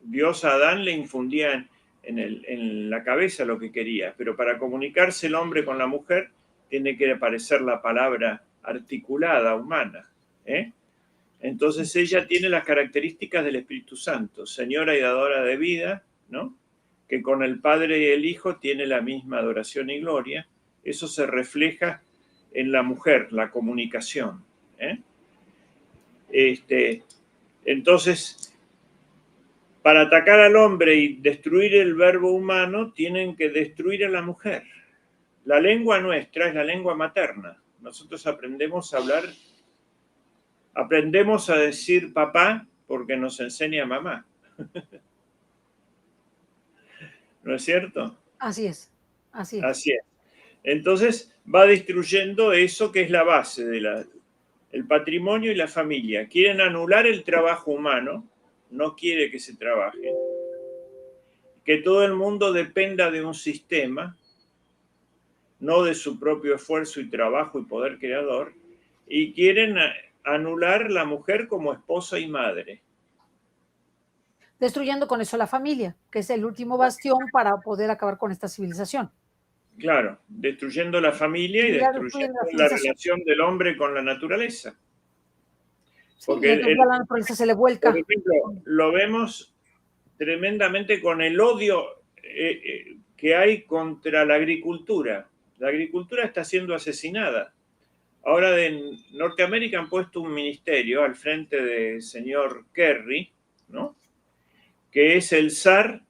Dios a Adán le infundía en la cabeza lo que quería, pero para comunicarse el hombre con la mujer tiene que aparecer la palabra articulada, humana. Entonces ella tiene las características del Espíritu Santo, señora y dadora de vida, ¿no?, que con el Padre y el Hijo tiene la misma adoración y gloria. Eso se refleja en la mujer, la comunicación. Entonces, para atacar al hombre y destruir el verbo humano, tienen que destruir a la mujer. La lengua nuestra es la lengua materna. Nosotros aprendemos a hablar, aprendemos a decir papá porque nos enseña mamá. ¿No es cierto? Así es, así es. Así es. Entonces va destruyendo eso que es la base de el patrimonio y la familia. Quieren anular el trabajo humano, no quiere que se trabaje. Que todo el mundo dependa de un sistema, no de su propio esfuerzo y trabajo y poder creador, y quieren anular la mujer como esposa y madre. Destruyendo con eso la familia, que es el último bastión para poder acabar con esta civilización. Claro, destruyendo la familia y Ya destruyen destruyendo la la civilización. relación del hombre con la naturaleza. Sí, Porque, y entonces ya la naturaleza se le vuelca. por ejemplo, lo vemos tremendamente con el odio que hay contra la agricultura. La agricultura está siendo asesinada. Ahora en Norteamérica han puesto un ministerio al frente del señor Kerry, ¿no?, que es el zar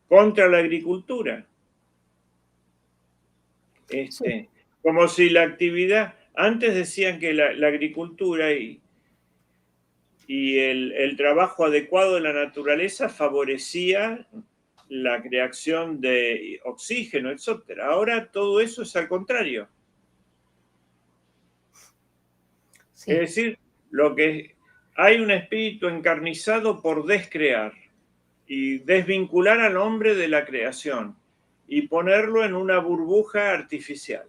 contra la agricultura. Sí. Como si la actividad, antes decían que la agricultura y el trabajo adecuado de la naturaleza favorecía la creación de oxígeno, etc. Ahora todo eso es al contrario. Sí. Es decir, hay un espíritu encarnizado por descrear y desvincular al hombre de la creación y ponerlo en una burbuja artificial,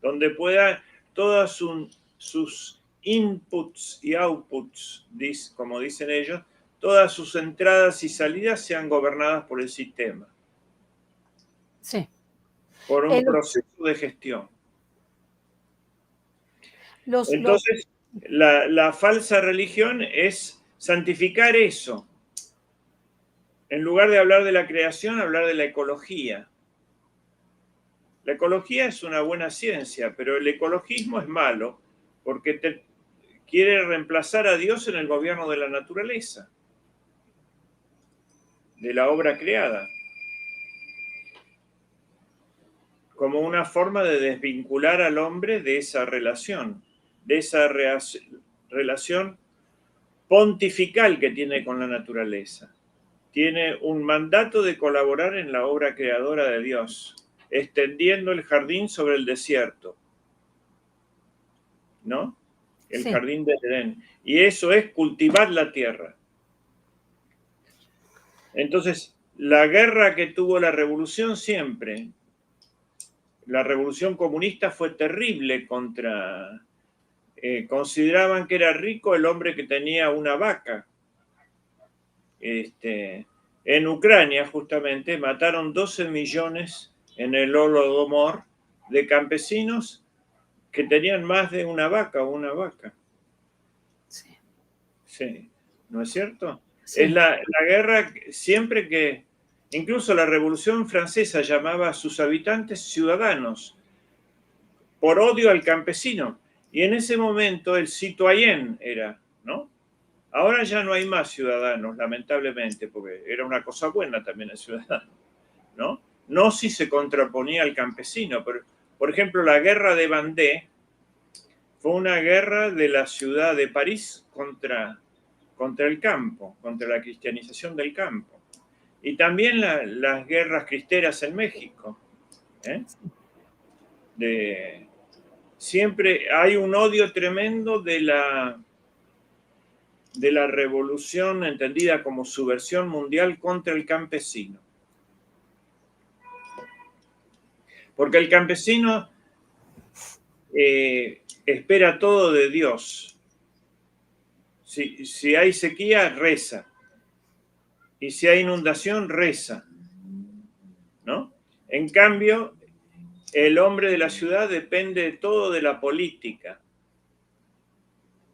donde pueda todas sus inputs y outputs, como dicen ellos, todas sus entradas y salidas sean gobernadas por el sistema, Sí. por un proceso de gestión. Entonces, la falsa religión es santificar eso. En lugar de hablar de la creación, hablar de la ecología. La ecología es una buena ciencia, pero el ecologismo es malo porque quiere reemplazar a Dios en el gobierno de la naturaleza, de la obra creada, como una forma de desvincular al hombre de esa relación pontifical que tiene con la naturaleza. Tiene un mandato de colaborar en la obra creadora de Dios, extendiendo el jardín sobre el desierto, ¿no? El jardín de Edén. Y eso es cultivar la tierra. Entonces, la guerra que tuvo la revolución siempre, la revolución comunista fue terrible consideraban que era rico el hombre que tenía una vaca. En Ucrania, justamente, mataron 12 millones en el Holodomor de campesinos que tenían más de una vaca o una vaca. Sí. Sí, ¿no es cierto? Sí. Es la guerra siempre que, incluso la Revolución Francesa llamaba a sus habitantes ciudadanos por odio al campesino. Y en ese momento el citoyen era, ¿no? Ahora ya no hay más ciudadanos, lamentablemente, porque era una cosa buena también el ciudadano, ¿no? No si se contraponía al campesino, pero, por ejemplo, la guerra de Vendée fue una guerra de la ciudad de París contra el campo, contra la cristianización del campo. Y también las guerras cristeras en México. Siempre hay un odio tremendo de la revolución entendida como subversión mundial contra el campesino. Porque el campesino espera todo de Dios. Si hay sequía, reza. Y si hay inundación, reza. ¿No? En cambio, el hombre de la ciudad depende todo de la política.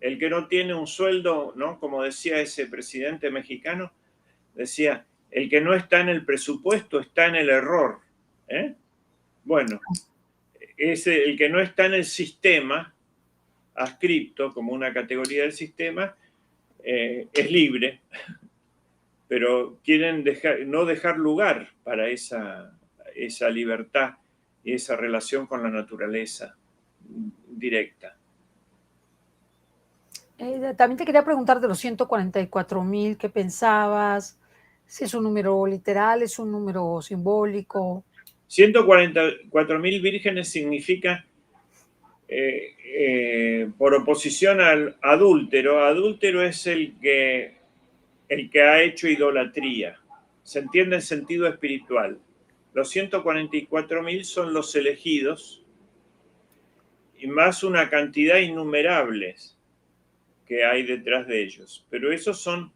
El que no tiene un sueldo, ¿no? Como decía ese presidente mexicano, decía, el que no está en el presupuesto está en el error. Bueno, el que no está en el sistema, adscripto como una categoría del sistema, es libre, pero quieren no dejar lugar para esa libertad y esa relación con la naturaleza directa. También te quería preguntar de los 144,000, ¿qué pensabas? Si es un número literal, es un número simbólico. 144,000 vírgenes significa, por oposición al adúltero. Adúltero es el que ha hecho idolatría. Se entiende en sentido espiritual. Los 144,000 son los elegidos y más una cantidad innumerables que hay detrás de ellos. Pero esos son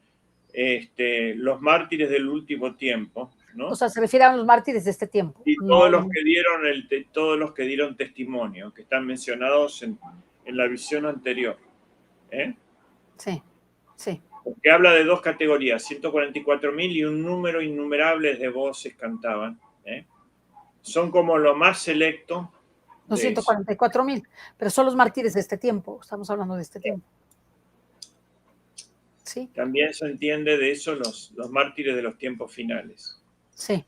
los mártires del último tiempo, ¿no? O sea, se refiere a los mártires de este tiempo. Y todos los que dieron testimonio, que están mencionados en la visión anterior. Sí, sí. Porque habla de dos categorías, 144,000 y un número innumerable de voces cantaban. Son como lo más selecto. Los 144,000, pero son los mártires de este tiempo, estamos hablando de este tiempo. Sí. También se entiende de eso los mártires de los tiempos finales. Sí,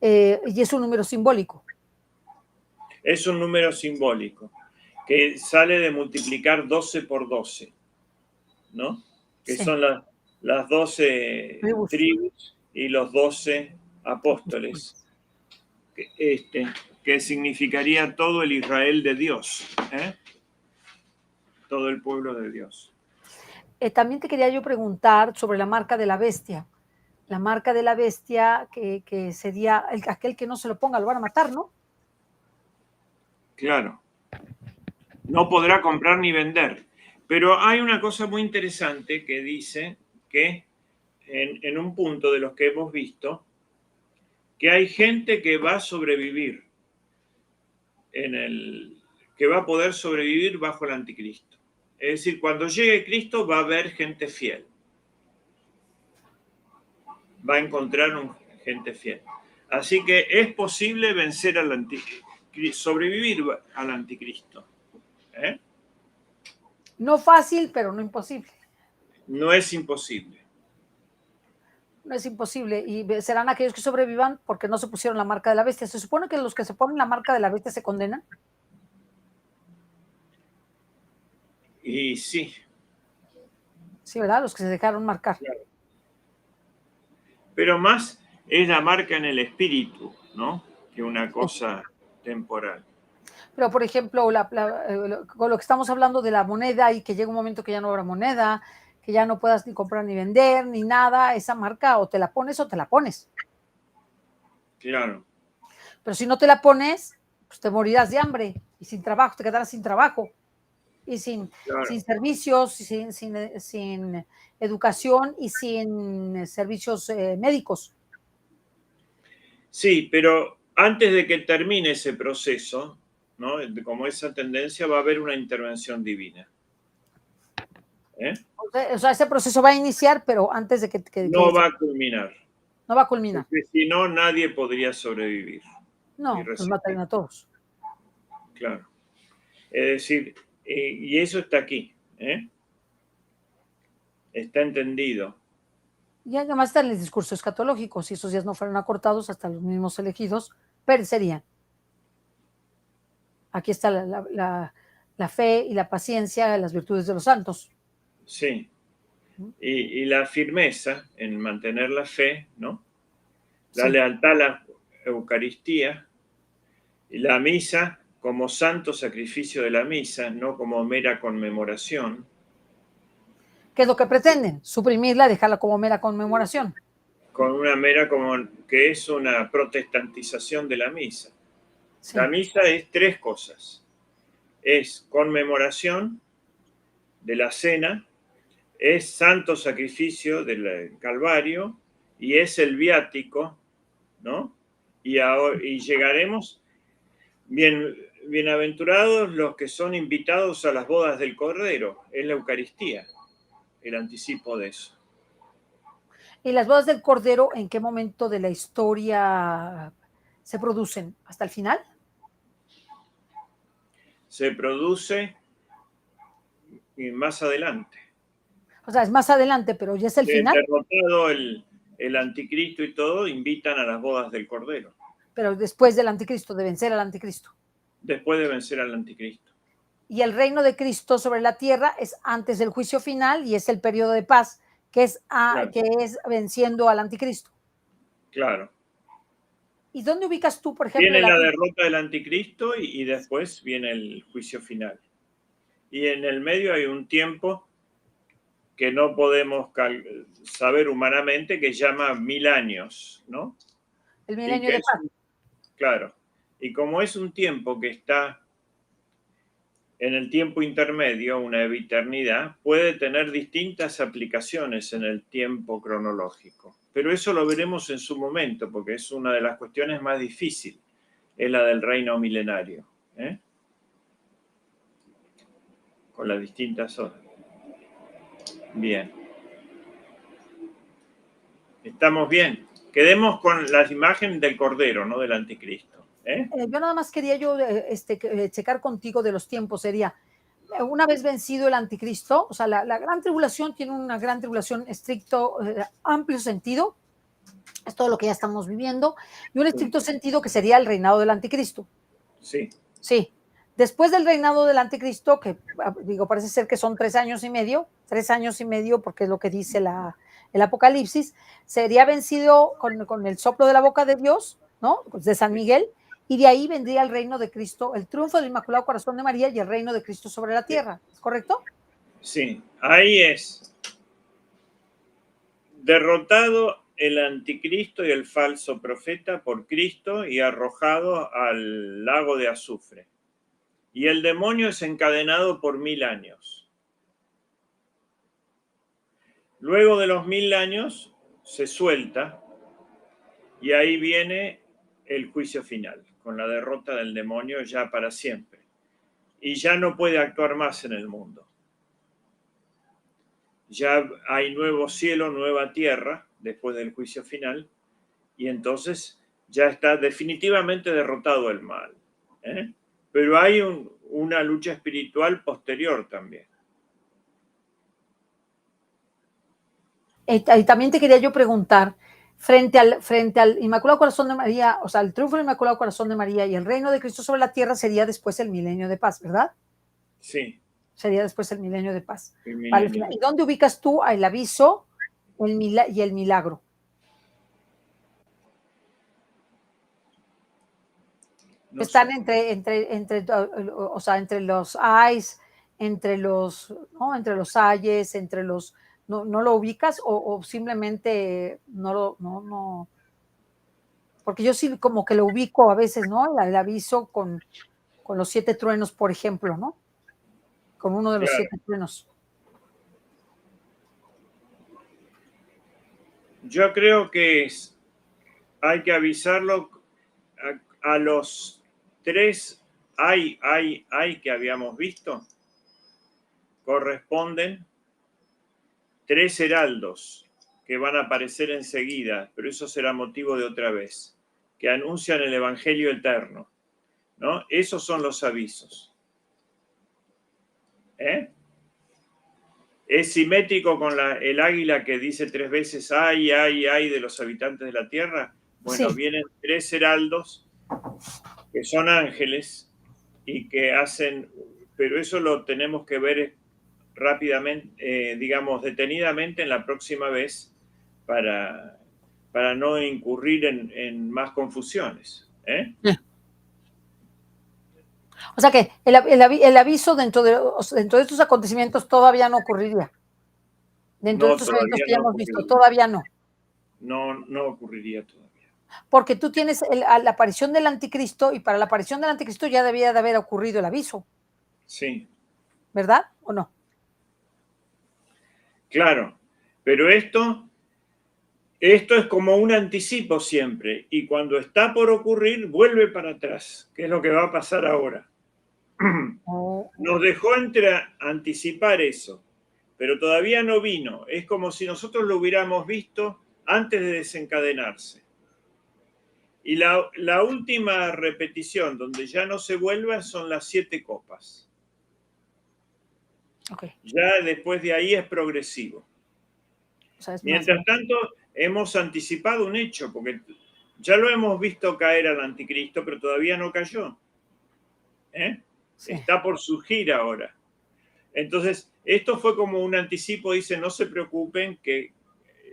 y es un número simbólico. Es un número simbólico que sale de multiplicar 12 por 12. ¿no? Que Sí. son las 12 Tribus. tribus y los 12 apóstoles, que significaría todo el Israel de Dios, ¿eh? Todo el pueblo de Dios. También te quería yo preguntar sobre la marca de la bestia. La marca de la bestia, que sería aquel que no se lo ponga, lo van a matar, ¿no? Claro, no podrá comprar ni vender. Pero hay una cosa muy interesante que dice que en un punto de los que hemos visto, que hay gente que va a sobrevivir, que va a poder sobrevivir bajo el anticristo. Es decir, cuando llegue Cristo va a haber gente fiel. Va a encontrar gente fiel. Así que es posible vencer al anticristo, sobrevivir al anticristo. ¿Eh? No fácil, pero no imposible. No es imposible. No es imposible. Y serán aquellos que sobrevivan porque no se pusieron la marca de la bestia. ¿Se supone que los que se ponen la marca de la bestia se condenan? Y sí. Sí, ¿verdad? Los que se dejaron marcar. Claro. Pero más es la marca en el espíritu, ¿no? Que una cosa temporal. Pero, por ejemplo, con lo que estamos hablando de la moneda y que llega un momento que ya no habrá moneda, que ya no puedas ni comprar ni vender ni nada, esa marca o te la pones o te la pones. Claro. Pero si no te la pones, pues te morirás de hambre y sin trabajo, te quedarás sin trabajo y sin servicios, sin educación y sin servicios médicos. Sí, pero antes de que termine ese proceso, ¿no? Como esa tendencia, va a haber una intervención divina. ¿Eh? O sea, ese proceso va a iniciar, pero antes de no va a culminar. No va a culminar. Porque si no, nadie podría sobrevivir. No, los matarían a todos. Claro. Es decir, y eso está aquí. Está entendido. Y además está en el discurso escatológico. Si esos días no fueran acortados, hasta los mismos elegidos perecerían. Aquí está la fe y la paciencia, las virtudes de los santos. Sí. Y la firmeza en mantener la fe, ¿no? La lealtad a la Eucaristía y la misa como santo sacrificio de la misa, no como mera conmemoración. ¿Qué es lo que pretenden? Suprimirla, dejarla como mera conmemoración. Con una mera que es una protestantización de la misa. Sí. La misa es tres cosas. Es conmemoración de la cena, es santo sacrificio del Calvario y es el viático, ¿no? Y llegaremos, bienaventurados los que son invitados a las bodas del Cordero, es la Eucaristía, el anticipo de eso. ¿Y las bodas del Cordero en qué momento de la historia se producen? ¿Hasta el final? Se produce más adelante. O sea, es más adelante, pero ya es el final. Derrotado el anticristo y todo, invitan a las bodas del Cordero. Pero después del anticristo, de vencer al anticristo. Después de vencer al anticristo. Y el reino de Cristo sobre la tierra es antes del juicio final y es el periodo de paz, que es venciendo al anticristo. Claro. ¿Y dónde ubicas tú, por ejemplo? Viene la derrota del anticristo y después viene el juicio final. Y en el medio hay un tiempo que no podemos saber humanamente, que llama 1000 años, ¿no? El milenio de paz. Claro. Y como es un tiempo que está en el tiempo intermedio, una eternidad, puede tener distintas aplicaciones en el tiempo cronológico. Pero eso lo veremos en su momento, porque es una de las cuestiones más difíciles, es la del reino milenario, con las distintas horas. Bien. Estamos bien. Quedemos con las imágenes del Cordero, no del Anticristo. Yo nada más quería checar contigo de los tiempos, sería, una vez vencido el anticristo, o sea, la gran tribulación tiene una gran tribulación estricto, amplio sentido, es todo lo que ya estamos viviendo, y un estricto sentido que sería el reinado del anticristo. Sí. Sí. Después del reinado del anticristo, que digo, parece ser que son 3 años y medio, porque es lo que dice el Apocalipsis, sería vencido con el soplo de la boca de Dios, ¿no? De San Miguel, y de ahí vendría el reino de Cristo, el triunfo del Inmaculado Corazón de María y el reino de Cristo sobre la tierra. ¿Es correcto? Sí, ahí es derrotado el anticristo y el falso profeta por Cristo y arrojado al lago de azufre. Y el demonio es encadenado por 1000 años. Luego de los 1000 años se suelta y ahí viene el juicio final, con la derrota del demonio ya para siempre. Y ya no puede actuar más en el mundo. Ya hay nuevo cielo, nueva tierra, después del juicio final, y entonces ya está definitivamente derrotado el mal. ¿Eh? Pero hay una lucha espiritual posterior también. Y también te quería yo preguntar, frente al Inmaculado Corazón de María, o sea, el triunfo del Inmaculado Corazón de María y el reino de Cristo sobre la tierra sería después el milenio de paz, ¿verdad? Sí. Sería después el milenio de paz. El milenio. ¿Y dónde ubicas tú el aviso y el milagro? No Están sé. o sea, entre los ayes, ¿no? Entre los ayes, ¿no lo ubicas o simplemente no? Porque yo sí como que lo ubico a veces, ¿no? El aviso con los 7 truenos, por ejemplo, ¿no? Con uno de los Claro. 7 truenos. Yo creo que hay que avisarlo a los 3 hay que habíamos visto. Corresponden 3 heraldos que van a aparecer enseguida, pero eso será motivo de otra vez, que anuncian el Evangelio eterno, ¿no? Esos son los avisos. ¿Eh? Es simétrico con el águila que dice 3 veces ay de los habitantes de la tierra. Bueno, Sí. vienen 3 heraldos que son ángeles y que hacen, pero eso lo tenemos que ver rápidamente, digamos, detenidamente en la próxima vez para no incurrir en más confusiones. ¿Eh? O sea que el aviso dentro de estos acontecimientos todavía no ocurriría. Dentro de No, estos eventos todavía que ya no hemos visto, ocurriría. todavía no. No ocurriría todavía. Porque tú tienes la aparición del anticristo y para la aparición del anticristo ya debía de haber ocurrido el aviso. Sí. ¿Verdad o no? Claro, pero esto es como un anticipo siempre y cuando está por ocurrir vuelve para atrás, que es lo que va a pasar ahora. Nos dejó anticipar eso, pero todavía no vino. Es como si nosotros lo hubiéramos visto antes de desencadenarse. Y la última repetición, donde ya no se vuelva, son las 7 copas. Okay. Ya después de ahí es progresivo. O sea, Mientras tanto, hemos anticipado un hecho, porque ya lo hemos visto caer al anticristo, pero todavía no cayó. ¿Eh? Sí. Está por surgir ahora. Entonces, esto fue como un anticipo, dice, no se preocupen, que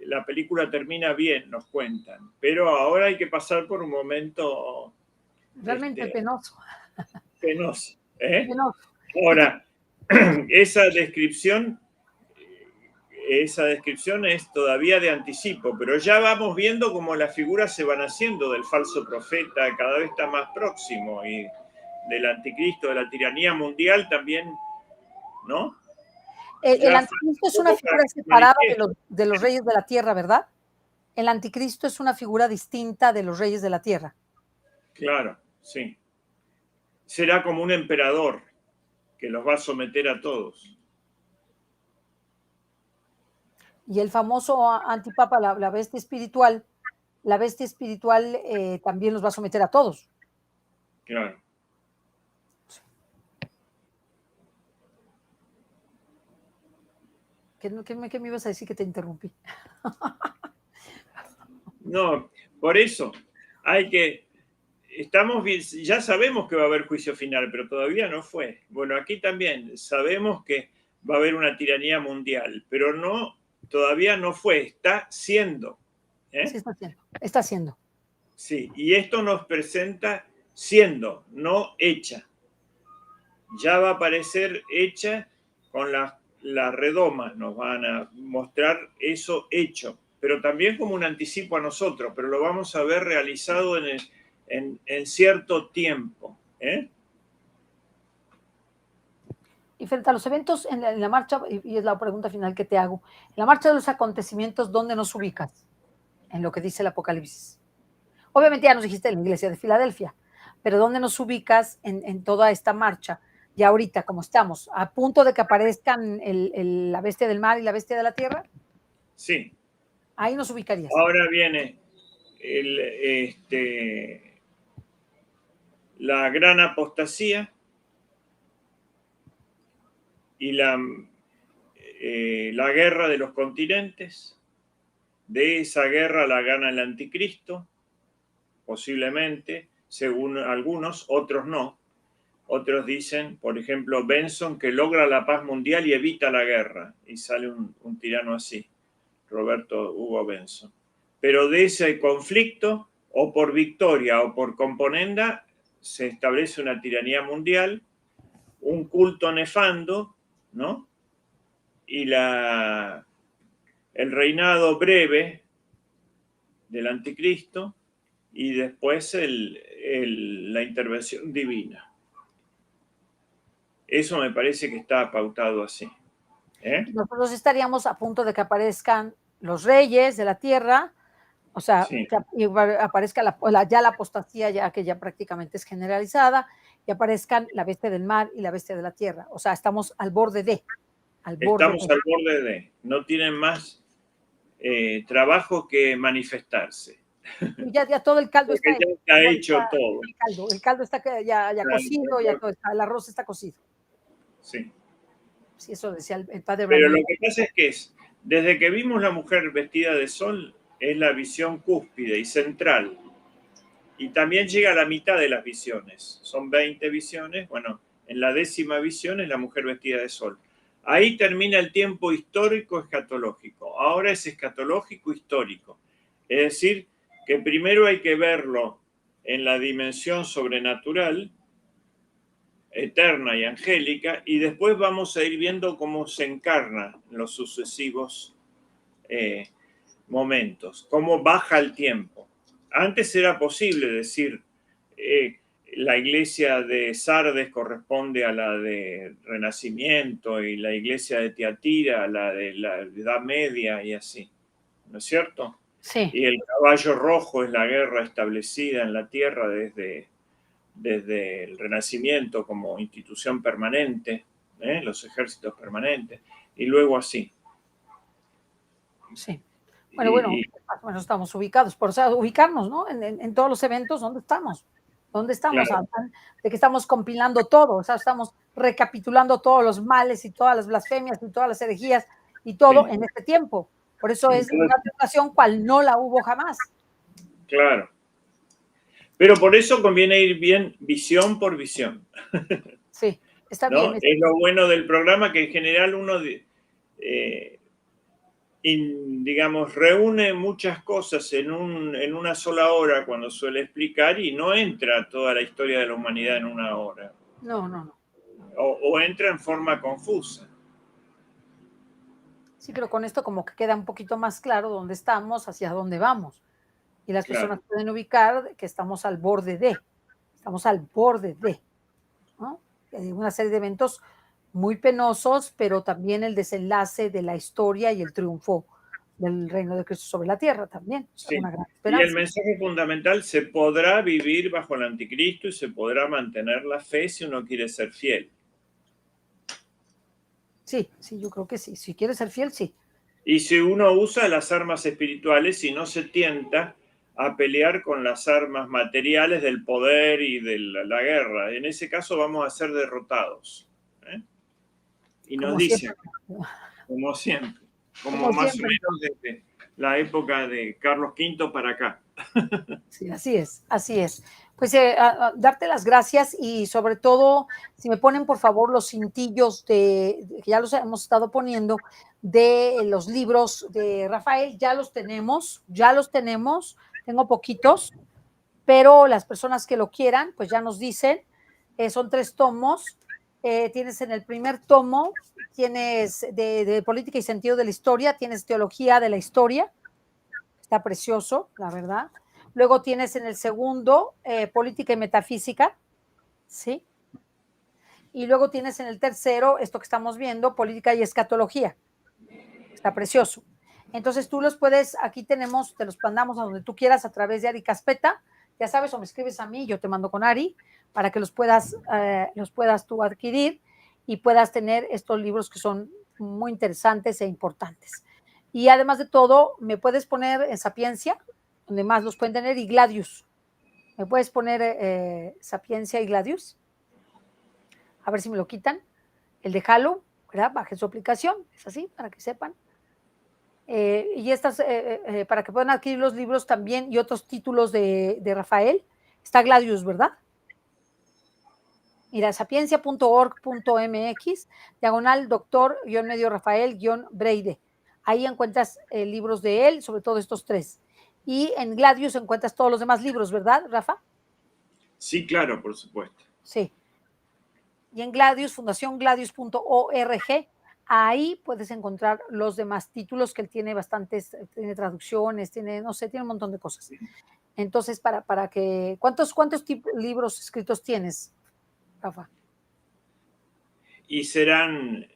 la película termina bien, nos cuentan, pero ahora hay que pasar por un momento realmente penoso. Penoso. ¿Eh? Penoso. Ahora, esa descripción es todavía de anticipo, pero ya vamos viendo cómo las figuras se van haciendo del falso profeta, cada vez está más próximo, y del anticristo, de la tiranía mundial también, ¿no? El anticristo es una figura separada de los reyes de la tierra, ¿verdad? El anticristo es una figura distinta de los reyes de la tierra. Claro, sí. Será como un emperador que los va a someter a todos. Y el famoso antipapa, la bestia espiritual, también los va a someter a todos. Claro. ¿Qué me ibas a decir que te interrumpí? No, por eso hay que ya sabemos que va a haber juicio final, pero todavía no fue. Bueno, aquí también sabemos que va a haber una tiranía mundial, pero todavía no fue, está siendo. Sí, está siendo. Sí, y esto nos presenta siendo, no hecha. Ya va a aparecer hecha con las redomas, nos van a mostrar eso hecho, pero también como un anticipo a nosotros, pero lo vamos a ver realizado en cierto tiempo. Y frente a los eventos en la marcha, y es la pregunta final que te hago, en la marcha de los acontecimientos, ¿dónde nos ubicas en lo que dice el Apocalipsis? Obviamente ya nos dijiste en la iglesia de Filadelfia, pero ¿dónde nos ubicas en toda esta marcha? Ya ahorita, como estamos, a punto de que aparezcan la bestia del mar y la bestia de la tierra. Sí. Ahí nos ubicarías. Ahora viene la gran apostasía y la guerra de los continentes. De esa guerra la gana el anticristo, posiblemente, según algunos, otros no. Otros dicen, por ejemplo, Benson, que logra la paz mundial y evita la guerra, y sale un tirano así, Roberto Hugo Benson. Pero de ese conflicto, o por victoria o por componenda, se establece una tiranía mundial, un culto nefando, ¿no? Y el reinado breve del anticristo, y después la intervención divina. Eso me parece que está pautado así. Nosotros estaríamos a punto de que aparezcan los reyes de la tierra, o sea, sí, que aparezca ya la apostasía, ya que ya prácticamente es generalizada, y aparezcan la bestia del mar y la bestia de la tierra. O sea, estamos al borde de. Estamos al borde de. No tienen más trabajo que manifestarse. Ya todo el caldo está hecho. Ya está hecho todo. El caldo está ya cocido, ya todo está, el arroz está cocido. Sí. Sí, eso decía el padre Pero Brandt. lo que pasa es que desde que vimos la mujer vestida de sol, es la visión cúspide y central. Y también llega a la mitad de las visiones. Son 20 visiones. Bueno, en la 10ª visión es la mujer vestida de sol. Ahí termina el tiempo histórico escatológico. Ahora es escatológico histórico. Es decir, que primero hay que verlo en la dimensión sobrenatural, eterna y angélica, y después vamos a ir viendo cómo se encarna en los sucesivos momentos, cómo baja el tiempo. Antes era posible decir, la iglesia de Sardes corresponde a la de Renacimiento y la iglesia de Tiatira a la de la Edad Media y así, ¿no es cierto? Sí. Y el caballo rojo es la guerra establecida en la tierra desde el Renacimiento como institución permanente, los ejércitos permanentes, y luego así. Sí. Bueno, estamos ubicados, por ubicarnos, ¿no? En todos los eventos, ¿dónde estamos? ¿Dónde estamos? Claro. De que estamos compilando todo, o sea, estamos recapitulando todos los males y todas las blasfemias y todas las herejías y todo Sí. en este tiempo. Por eso es una tentación cual no la hubo jamás. Claro. Pero por eso conviene ir bien visión por visión. Sí, está ¿no? bien. Es lo bueno del programa, que en general uno digamos, reúne muchas cosas en una sola hora cuando suele explicar, y no entra toda la historia de la humanidad en una hora. No. O entra en forma confusa. Sí, pero con esto como que queda un poquito más claro dónde estamos, hacia dónde vamos. Y las personas pueden ubicar que estamos al borde de, ¿no? Una serie de eventos muy penosos, pero también el desenlace de la historia y el triunfo del reino de Cristo sobre la tierra también. Sí. Una gran Y esperanza. el mensaje fundamental: se podrá vivir bajo el anticristo y se podrá mantener la fe si uno quiere ser fiel. Sí, yo creo que sí. Si quiere ser fiel, sí. Y si uno usa las armas espirituales y no se tienta a pelear con las armas materiales del poder y de la guerra, en ese caso vamos a ser derrotados. Y nos dice, como siempre, como más o menos desde la época de Carlos V para acá. Sí, así es. Pues darte las gracias y sobre todo, si me ponen por favor los cintillos que ya los hemos estado poniendo, de los libros de Rafael, ya los tenemos, tengo poquitos, pero las personas que lo quieran, pues ya nos dicen, son 3 tomos, tienes en el primer tomo, tienes de política y sentido de la historia, tienes teología de la historia, está precioso, la verdad. Luego tienes en el segundo política y metafísica, ¿sí? Y luego tienes en el tercero, esto que estamos viendo, política y escatología. Está precioso. Entonces tú los puedes, aquí tenemos, te los mandamos a donde tú quieras a través de Ari Caspeta, ya sabes, o me escribes a mí, yo te mando con Ari, para que los puedas tú adquirir y puedas tener estos libros que son muy interesantes e importantes. Y además de todo, me puedes poner en Sapiencia, donde más los pueden tener, y Gladius. ¿Me puedes poner Sapiencia y Gladius? A ver si me lo quitan. El de Halo, ¿verdad? Baje su aplicación, es así, para que sepan. Y estas, para que puedan adquirir los libros también y otros títulos de Rafael, está Gladius, ¿verdad? Mira, sapiencia.org.mx, diagonal doctor-medio Rafael-Breide. Ahí encuentras libros de él, sobre todo estos 3. Y en Gladius encuentras todos los demás libros, ¿verdad, Rafa? Sí, claro, por supuesto. Sí. Y en Gladius, fundaciongladius.org, ahí puedes encontrar los demás títulos, que él tiene bastantes, tiene traducciones, tiene, no sé, tiene un montón de cosas. Entonces, para que, ¿cuántos libros escritos tienes, Rafa? Y serán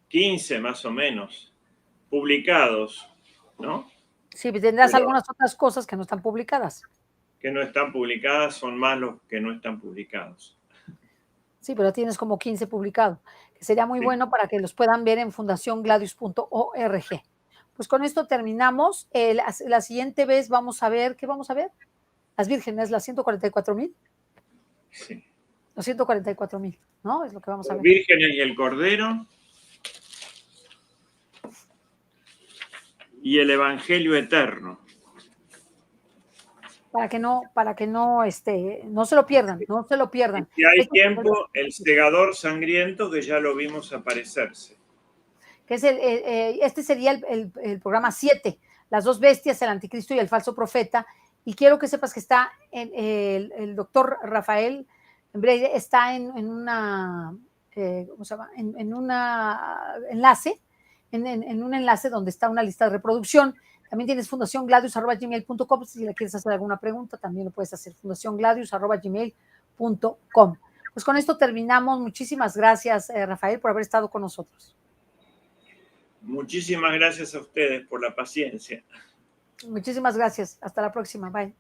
15 más o menos publicados, ¿no? Sí, tendrás Pero algunas otras cosas que no están publicadas. que no están publicadas son más los que no están publicados. Sí, pero tienes como 15 publicados, que sería muy bueno para que los puedan ver en fundaciongladius.org. Pues con esto terminamos. La siguiente vez vamos a ver, ¿qué vamos a ver? Las vírgenes, las 144,000. Sí. Los 144,000, ¿no? Es lo que vamos a ver. Vírgenes y el Cordero y el Evangelio Eterno. Para que no se lo pierdan, no se lo pierdan. Si hay tiempo, el segador sangriento, que ya lo vimos aparecerse. Que es este sería el programa 7, las 2 bestias, el anticristo y el falso profeta. Y quiero que sepas que está el doctor Rafael Breide está en una, ¿cómo se llama? En un enlace, en un enlace donde está una lista de reproducción. También tienes fundaciongladius@gmail.com. Si le quieres hacer alguna pregunta, también lo puedes hacer, fundaciongladius@gmail.com. Pues con esto terminamos. Muchísimas gracias, Rafael, por haber estado con nosotros. Muchísimas gracias a ustedes por la paciencia. Muchísimas gracias. Hasta la próxima. Bye.